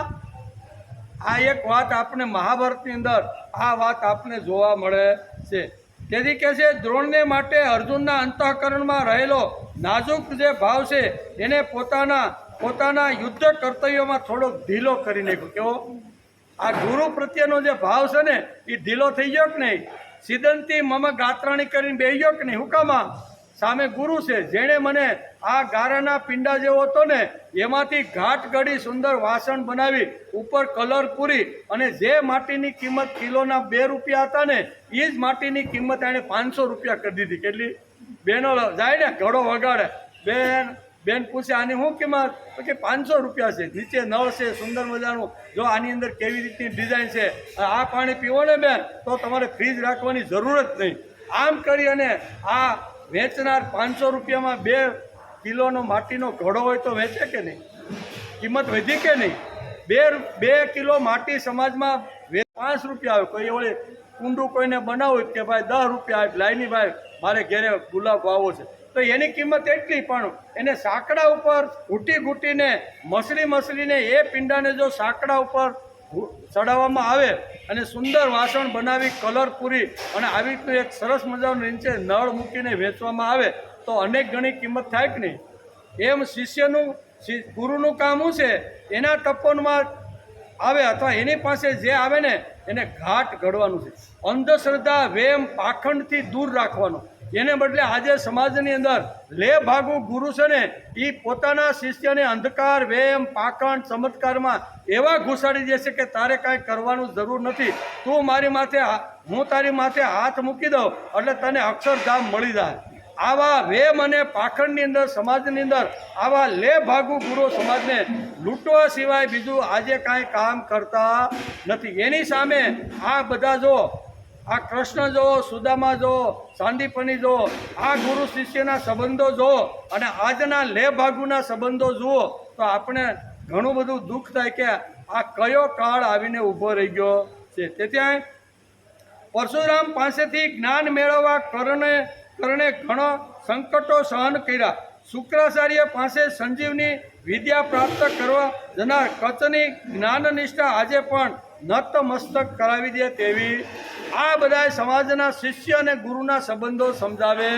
આ એક વાત આપણે મહાભારતની અંદર આ વાત આપણે જોવા મળે છે. તેથી કહે છે દ્રોણને માટે અર્જુનના અંતઃકરણમાં રહેલો નાજુક જે ભાવ છે એને પોતાના યુદ્ધ કર્તવ્યોમાં થોડોક ઢીલો કરી નાખ્યો. કેવો? આ ગુરુ પ્રત્યેનો જે ભાવ છે ને એ ઢીલો થઈ ગયો કે નહીં? સિદ્ધંતી મમ ગાત્રાણી કરીને બેસી ગયો કે નહીં? હુકામાં સામે ગુરુ છે, જેણે મને આ ગારાના પિંડા જેવો હતો ને એમાંથી ઘાટ ગળી સુંદર વાસણ બનાવી ઉપર કલર પૂરી અને જે માટીની કિંમત કિલોના 2 રૂપિયા હતા ને એ જ માટીની કિંમત એણે 500 રૂપિયા કરી દીધી. કેટલી? બેનો જાય ને ઘડો વગાડે, બેન પૂછે આની શું કિંમત? તો કે 500 રૂપિયા છે. નીચે નળ છે સુંદર મજાનું, જો આની અંદર કેવી રીતની ડિઝાઇન છે, આ પાણી પીવો ને બેન તો તમારે ફ્રીજ રાખવાની જરૂર જ નહીં. આમ કરી અને આ વેચનાર 500 રૂપિયામાં 2 કિલોનો માટીનો ઘડો હોય તો વેચે કે નહીં? કિંમત વધી કે નહીં? 2 કિલો માટી સમાજમાં 5 રૂપિયા આવે. કોઈ ઓળી કુંડું કોઈને બનાવું કે ભાઈ 10 રૂપિયા આવે, લાઈની ભાઈ મારે ઘેરે ગુલાબ વાવો છે તો એની કિંમત એટલી, પણ એને સાંકડા ઉપર ઘૂંટીને મસળીને એ પિંડાને જો સાંકડા ઉપર ચડાવવામાં આવે અને સુંદર વાસણ બનાવી કલર પૂરી અને આવી રીતનું એક સરસ મજાનું નીચે નળ મૂકીને વેચવામાં આવે તો અનેક ગણી કિંમત થાય કે નહીં? એમ શિષ્યનું, ગુરુનું કામ શું છે? એના તપોનમાં આવે અથવા એની પાસે જે આવે ને એને ઘાટ ઘડવાનું છે. અંધશ્રદ્ધા, વેમ, પાખંડથી દૂર રાખવાનું. એને બદલે આજે સમાજની અંદર લે ભાગુ ગુરુ છે ને એ પોતાના શિષ્યને અંધકાર, વેમ, પાખંડ, ચમત્કારમાં એવા ઘુસાડી દેશે કે તારે કાંઈ કરવાનું જરૂર નથી, તું મારી માથે, હું તારી માથે હાથ મૂકી દઉં એટલે તને અક્ષરધામ મળી જાય. આવા વેમ અને પાખંડની અંદર સમાજની અંદર આવા લે ભાગુ ગુરુ સમાજને લૂંટવા સિવાય બીજું આજે કાંઈ કામ કરતા નથી. એની સામે આ બધા જો આ કૃષ્ણ જુઓ, સુદામા જુઓ, સાંદીપની જુઓ, આ ગુરુ શિષ્યના સંબંધો જુઓ અને આજના લેભાગુના સંબંધો જુઓ તો આપણે ઘણું બધું દુઃખ થાય કે આ કયો કાળ આવીને ઊભો રહી ગયો છે. તેથી પરશુરામ પાસેથી જ્ઞાન મેળવવા કરણે ઘણો સંકટો સહન કર્યા. શુક્રાચાર્ય પાસે સંજીવની વિદ્યા પ્રાપ્ત કરવા જનાર કચ્છની જ્ઞાન નિષ્ઠા આજે પણ નતમસ્તક કરાવી દે તેવી આ બધા સમાજના શિષ્ય અને ગુરુના સંબંધો સમજાવે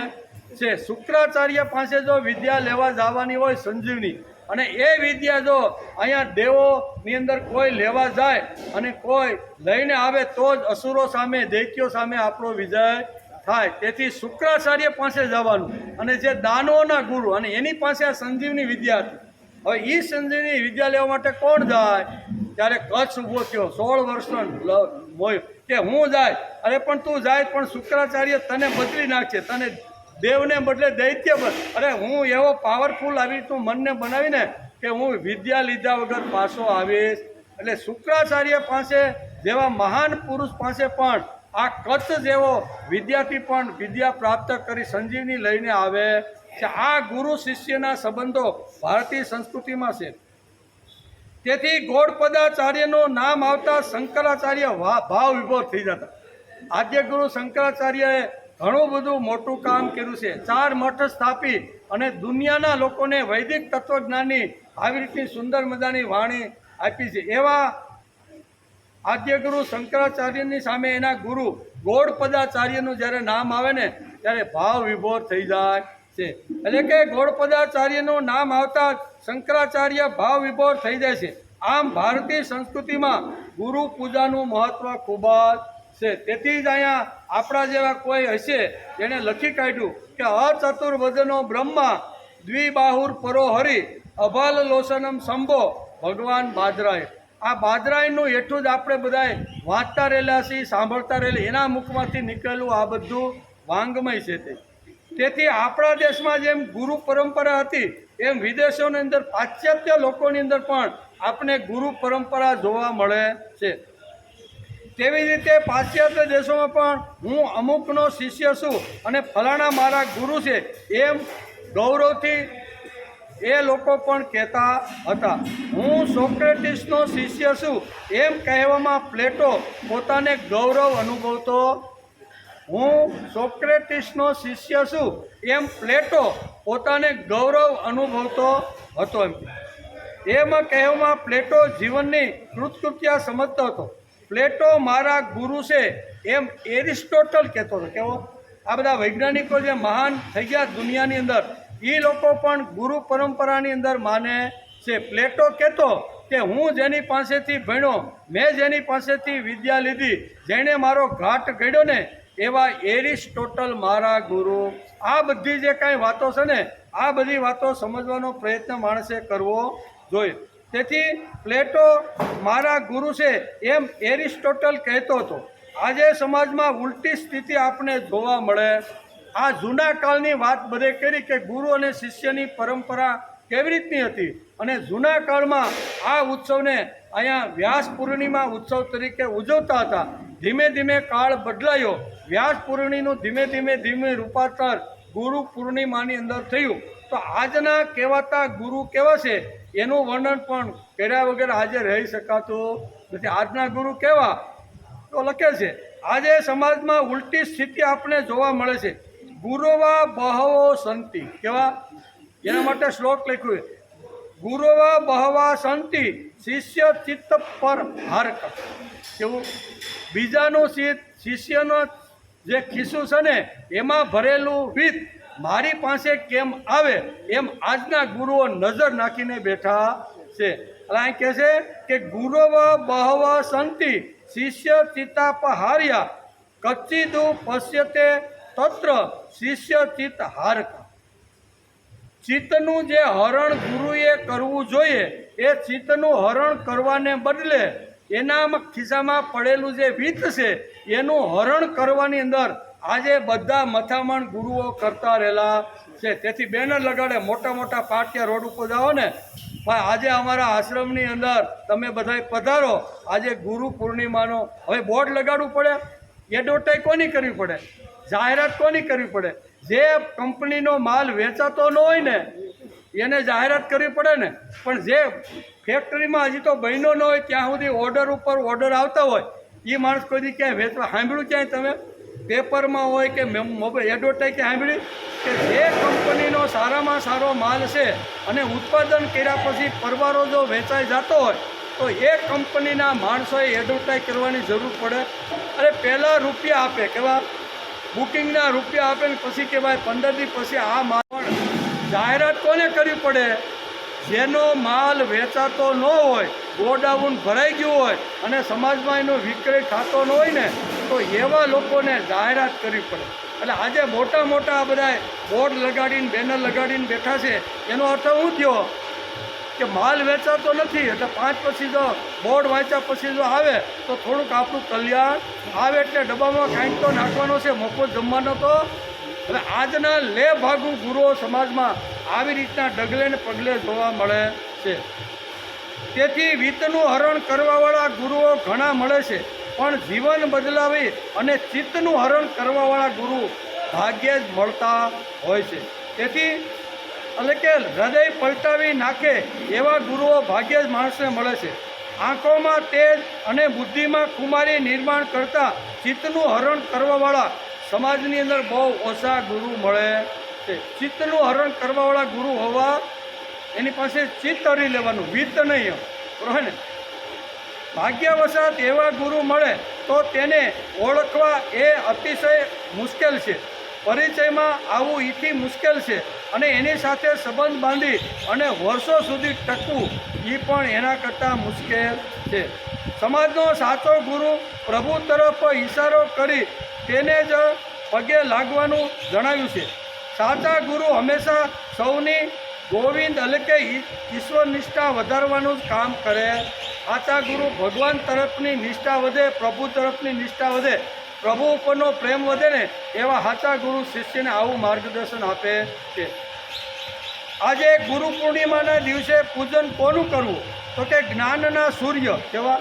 છે. શુક્રાચાર્ય પાસે જો વિદ્યા લેવા જવાની હોય સંજીવની, અને એ વિદ્યા જો અહીંયા દેવોની અંદર કોઈ લેવા જાય અને કોઈ લઈને આવે તો જ અસુરો સામે, દૈત્યો સામે આપણો વિજય થાય. તેથી શુક્રાચાર્ય પાસે જવાનું, અને જે દાનવોના ગુરુ અને એની પાસે આ સંજીવની વિદ્યા હતી. હવે એ સંજીવની વિદ્યા લેવા માટે કોણ જાય? ત્યારે કચ્છ ઊભો થયો 16 વર્ષનો મોય કે હું જાય. અરે પણ તું જાય પણ શુક્રાચાર્ય તને બદલી નાખશે, તને દેવને બદલે દૈત્ય અરે હું એવો પાવરફુલ આવી તું મનને બનાવીને કે હું વિદ્યા લીધા વગર પાછો આવીશ. એટલે શુક્રાચાર્ય પાસે જેવા મહાન પુરુષ પાસે પણ આ કચ્છ જેવો વિદ્યાર્થી પણ વિદ્યા પ્રાપ્ત કરી સંજીવની લઈને આવે છે. આ ગુરુ શિષ્યના સંબંધો ભારતીય સંસ્કૃતિમાં છે. તેથી ગૌડપદાચાર્યનું નામ આવતા શંકરાચાર્ય ભાવ વિભોર થઈ જતા. આદ્ય ગુરુ શંકરાચાર્યએ ઘણું બધું મોટું કામ કર્યું છે. 4 મઠ સ્થાપી અને દુનિયાના લોકોને વૈદિક તત્વજ્ઞાનની આવી રીતની સુંદર મજાની વાણી આપી છે. એવા આદ્ય ગુરુ શંકરાચાર્યની સામે એના ગુરુ ગૌડપદાચાર્યનું જ્યારે નામ આવે ને ત્યારે ભાવ વિભોર થઈ જાય છે. એટલે કે ગૌડપદાચાર્યનું નામ આવતા શંકરાચાર્ય ભાવ વિભોર થઈ જાય છે. આમ ભારતીય સંસ્કૃતિમાં ગુરુ પૂજાનું મહત્વ ખૂબ જ છે. તેથી જ અહીંયા આપણા જેવા કોઈ હશે જેણે લખી કાઢ્યું કે અચતુર્વદનો બ્રહ્મા દ્વિબાહુર પરો હરિ અભાલ લોસનમ શંભો ભગવાન બાજરાય. આ બાજરાયનું હેઠું જ આપણે બધાએ વાંચતા રહેલા છીએ, સાંભળતા રહેલા, એના મુખમાંથી નીકળેલું આ બધું વાંગમય છે. તેથી આપણા દેશમાં જેમ ગુરુ પરંપરા હતી એમ વિદેશોની અંદર પાશ્ચાત્ય લોકોની અંદર પણ આપણે ગુરુ પરંપરા જોવા મળે છે. તેવી રીતે પાશ્ચાત્ય દેશોમાં પણ હું અમુકનો શિષ્ય છું અને ફલાણા મારા ગુરુ છે એમ ગૌરવથી એ લોકો પણ કહેતા હતા. હું સોક્રેટિસનો શિષ્ય છું એમ કહેવામાં પ્લેટો પોતાને ગૌરવ અનુભવતો. હું સોક્રેટિસનો શિષ્ય છું એમ પ્લેટો પોતાને ગૌરવ અનુભવતો હતો. એમાં કહેવામાં પ્લેટો જીવનની કૃતકૃત્યા સમજતો હતો. પ્લેટો મારા ગુરુ છે એમ એરિસ્ટોટલ કહેતો હતો. કેવો આ બધા વૈજ્ઞાનિકો જે મહાન થઈ ગયા દુનિયાની અંદર એ લોકો પણ ગુરુ પરંપરાની અંદર માને છે. પ્લેટો કહેતો કે હું જેની પાસેથી ભણ્યો, મેં જેની પાસેથી વિદ્યા લીધી, જેણે મારો ઘાટ ઘડ્યો ને એવા એરિસ્ટોટલ મારા ગુરુ. આ બધી જે કાંઈ વાતો છે ને આ બધી વાતો સમજવાનો પ્રયત્ન માણસે કરવો જોઈએ. તેથી પ્લેટો મારા ગુરુ છે એમ એરિસ્ટોટલ કહેતો હતો. આજે સમાજમાં ઉલટી સ્થિતિ આપણે જોવા મળે. આ જૂના કાળની વાત બધે કરી કે ગુરુ અને શિષ્યની પરંપરા કેવી રીતની હતી, અને જૂના કાળમાં આ ઉત્સવને અહીંયા વ્યાસ પૂર્ણિમા ઉત્સવ તરીકે ઉજવતા હતા. ધીમે ધીમે કાળ બદલાયો. વ્યાસ પૂર્ણિમાનું ધીમે ધીમે રૂપાંતર ગુરુ પૂર્ણિમાની અંદર થયું. તો આજના કહેવાતા ગુરુ કેવા છે એનું વર્ણન પણ કર્યા વગર આજે રહી શકાતું નથી. આજના ગુરુ કેવા તો લખે છે. આજે સમાજમાં ઉલટી સ્થિતિ આપણે જોવા મળે છે. ગુરુવા બહવો સંતિ. કેવા? એના માટે શ્લોક લખ્યું છે. ગુરુવા બહવા સંતિ શિષ્ય ચિત્ત પર હારક. કેવું? બીજાનું શિષ્યનો જે ખિસ્સું છે ને એમાં ભરેલું વિત મારી પાસે કેમ આવે એમ આજના ગુરુઓ નજર નાખીને બેઠા છે. અહીં કહે છે કે ગુરુવ બહવ સંતિ શિષ્ય ચિત્તાપહાર્યા કચ્ચિદુ પશ્યતે તત્ર શિષ્ય ચિત્ત હારક. ચિત્તનું જે હરણ ગુરુએ કરવું જોઈએ એ ચિત્તનું હરણ કરવાને બદલે એના ખિસ્સામાં પડેલું જે વિત છે એનું હરણ કરવાની અંદર આજે બધા મથામણ ગુરુઓ કરતા રહેલા છે. તેથી બેનર લગાડે, મોટા મોટા પાટિયા રોડ ઉપર જાઓ ને, આજે અમારા આશ્રમની અંદર તમે બધાય પધારો, આજે ગુરુ પૂર્ણિમાનો. હવે બોર્ડ લગાડવું પડે, એડવર્ટાઈઝ કોની કરવી પડે? જાહેરાત કોની કરવી પડે? જે કંપનીનો માલ વેચાતો ન હોય ને એને જાહેરાત કરવી પડે ને. પણ જે ફેક્ટરીમાં હજી તો બન્યો ન હોય ત્યાં સુધી ઓર્ડર ઉપર ઓર્ડર આવતા હોય એ માણસ કોઈ દી ક્યાંય વેચવા સાંભળ્યું? ક્યાંય તમે પેપરમાં હોય કે મોબાઈલ એડવર્ટાઈઝ ક્યાં સાંભળી કે જે કંપનીનો સારામાં સારો માલ છે અને ઉત્પાદન કર્યા પછી પરવારો જો વેચાઈ જતો હોય તો એ કંપનીના માણસોએ એડવર્ટાઈઝ કરવાની જરૂર પડે? અરે પહેલાં રૂપિયા આપે, કેવા બુકિંગના રૂપિયા આપે ને પછી કે ભાઈ 15 દી પછી આ માલ. જાહેરાત કોને કરવી પડે? જેનો માલ વેચાતો ન હોય, ગોડાઉન ભરાઈ ગયું હોય અને સમાજમાં એનો વિક્રય થતો ન હોય ને તો એવા લોકોને જાહેરાત કરવી પડે. એટલે આજે મોટા મોટા આ બધા બોર્ડ લગાડીને બેનર લગાડીને બેઠા છે એનો અર્થ શું થયો કે માલ વેચાતો નથી એટલે 5 પછી જો બોર્ડ વાંચ્યા પછી જો આવે તો થોડુંક આપણું કલ્યાણ આવે એટલે ડબ્બામાં કાંઈક તો નાખવાનો છે, મફત જમવાનો તો. એટલે આજના લે ભાગુ ગુરુઓ સમાજમાં આવી રીતના ડગલે ને પગલે જોવા મળે છે. તેથી વિત્તનું હરણ કરવાવાળા ગુરુઓ ઘણા મળે છે પણ જીવન બદલાવી અને ચિત્તનું હરણ કરવાવાળા ગુરુ ભાગ્યે જ મળતા હોય છે. તેથી એટલે કે હૃદય પલટાવી નાખે એવા ગુરુઓ ભાગ્યે જ માણસને મળે છે. આંખોમાં તેજ અને બુદ્ધિમાં કુમારી નિર્માણ કરતા ચિત્તનું હરણ કરવાવાળા સમાજની અંદર બહુ ઓછા ગુરુ મળે છે. ચિત્તનું હરણ કરવાવાળા ગુરુ હોવા એની પાસે ચિત્ત હરી લેવાનું, વિત્ત નહીં, બરાબર ને. ભાગ્યવશાત એવા ગુરુ મળે તો તેને ઓળખવા એ અતિશય મુશ્કેલ છે. પરિચયમાં આવવું એથી મુશ્કેલ છે અને એની સાથે સંબંધ બાંધી અને વર્ષો સુધી ટકવું એ પણ એના કરતાં મુશ્કેલ છે. સમાજનો સાચો ગુરુ પ્રભુ તરફ ઈશારો કરી તેને જ પગે લાગવાનું જણાવ્યું છે. સાચા ગુરુ હંમેશા સૌની ગોવિંદ એટલે કે ઈશ્વર નિષ્ઠા વધારવાનું જ કામ કરે. સાચા ગુરુ ભગવાન તરફની નિષ્ઠા વધે, પ્રભુ તરફની નિષ્ઠા વધે, પ્રભુ ઉપરનો પ્રેમ વધે ને એવા સાચા ગુરુ શિષ્યને આવું માર્ગદર્શન આપે છે. આજે ગુરુ પૂર્ણિમાના દિવસે પૂજન કોનું કરવું? તો કે જ્ઞાનના સૂર્ય, કેવા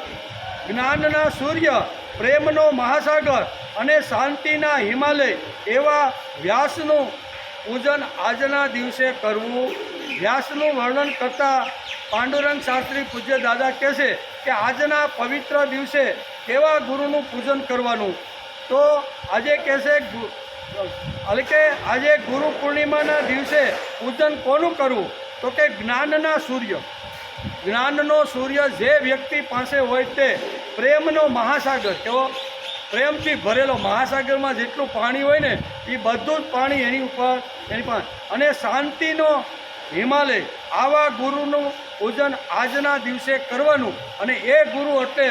જ્ઞાનના સૂર્ય, પ્રેમનો મહાસાગર અને શાંતિના હિમાલય એવા વ્યાસનું પૂજન આજના દિવસે કરવું. વ્યાસનું વર્ણન કરતા પાંડુરંગ શાસ્ત્રી પૂજ્ય દાદા કહે છે કે આજના પવિત્ર દિવસે કેવા ગુરુનું પૂજન કરવાનું? તો આજે કહેશે એટલે કે આજે ગુરુ પૂર્ણિમાના દિવસે પૂજન કોનું કરવું? તો કે જ્ઞાનના સૂર્ય. જ્ઞાનનો સૂર્ય જે વ્યક્તિ પાસે હોય તે પ્રેમનો મહાસાગર, કેવો પ્રેમથી ભરેલો, મહાસાગરમાં જેટલું પાણી હોય ને એ બધું જ પાણી એની ઉપર એની પાસે, અને શાંતિનો હિમાલય, આવા ગુરુનું પૂજન આજના દિવસે કરવાનું. અને એ ગુરુ એટલે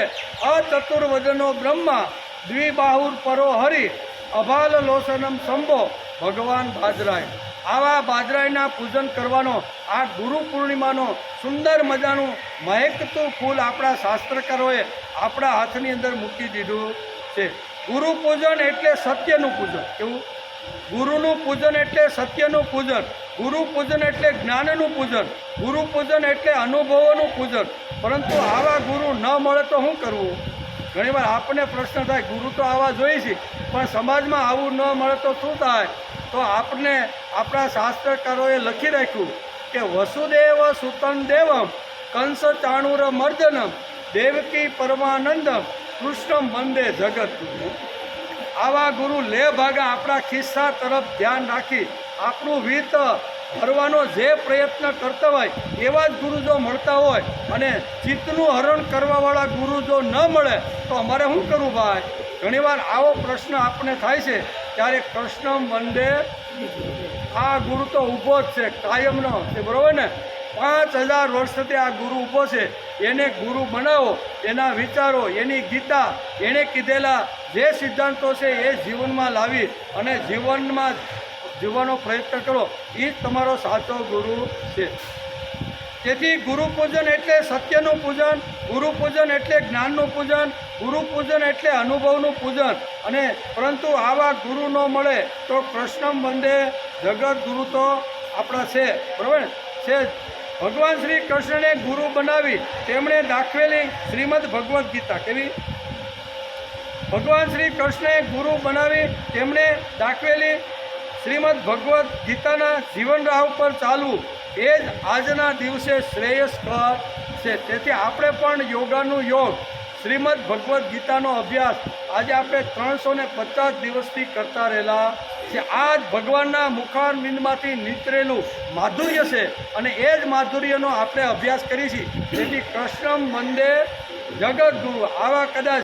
અચતુર્વદનો બ્રહ્મા, દ્વિબાહુર પરો હરિ, અભાલ લોસનમ શંભો ભગવાન બાજરાય. આવા બાજરાયના પૂજન કરવાનો આ ગુરુ પૂર્ણિમાનો સુંદર મજાનું મહેકતું ફૂલ આપણા શાસ્ત્રકારોએ આપણા હાથની અંદર મૂકી દીધું છે. ગુરુ પૂજન એટલે સત્યનું પૂજન. કેવું? ગુરુનું પૂજન એટલે સત્યનું પૂજન, ગુરુ પૂજન એટલે જ્ઞાનનું પૂજન, ગુરુ પૂજન એટલે અનુભવોનું પૂજન. પરંતુ આવા ગુરુ ન મળે તો શું કરવું? ઘણીવાર આપણને પ્રશ્ન થાય, ગુરુ તો આવા જોઈએ છે પણ સમાજમાં આવું ન મળે તો શું થાય? તો આપણે આપણા શાસ્ત્રકારોએ લખી રાખ્યું કે વસુદેવ સુતં દેવમ કંસ ચાણુર મર્દનમ દેવકી પરમાનંદમ કૃષ્ણમ વંદે જગતગુરુ. આવા ગુરુ લે ભાગા આપણા ખિસ્સા તરફ ધ્યાન રાખી આપણું વિત્ત ભરવાનો જે પ્રયત્ન કરતા હોય એવા જ ગુરુ જો મળતા હોય અને ચિત્તનું હરણ કરવાવાળા ગુરુ જો ન મળે તો અમારે શું કરવું ભાઈ? ઘણીવાર આવો પ્રશ્ન આપણને થાય છે ત્યારે કૃષ્ણમ વંદે, આ ગુરુ તો ઊભો જ છે કાયમનો છે, બરાબર ને. 5000 વર્ષથી આ ગુરુ ઊભો છે, એને ગુરુ બનાવો, એના વિચારો, એની ગીતા, એણે કીધેલા જે સિદ્ધાંતો છે એ જીવનમાં લાવી અને જીવનમાં જીવવાનો પ્રયત્ન કરો, એ જ તમારો સાચો ગુરુ છે. તેથી ગુરુ પૂજન એટલે સત્યનું પૂજન, ગુરુ પૂજન એટલે જ્ઞાનનું પૂજન, ગુરુ પૂજન એટલે અનુભવનું પૂજન. અને પરંતુ આવા ગુરુ ન મળે તો કૃષ્ણમ વંદે જગત ગુરુ તો આપણા છે, બરાબર ને છે. ભગવાન શ્રી કૃષ્ણને ગુરુ બનાવી તેમણે દાખવેલી શ્રીમદ ભગવદ્ ગીતા, કેવી ભગવાન શ્રી કૃષ્ણએ ગુરુ બનાવી તેમણે દાખવેલી શ્રીમદ ભગવદ્ ગીતાના જીવન રાહ ઉપર ચાલવું એ જ આજના દિવસે શ્રેયસ્કર છે. તેથી આપણે પણ યોગાનું યોગ શ્રીમદ ભગવદ્ ગીતાનો અભ્યાસ આજે આપણે 350 દિવસથી કરતા રહેલા છે. આ જ ભગવાનના મુખારવિંદમાંથી નીતરેલું માધુર્ય છે અને એ જ માધુર્યનો આપણે અભ્યાસ કરીએ છીએ. તેથી કૃષ્ણમ વંદે જગદગુરુ. આવા કદાચ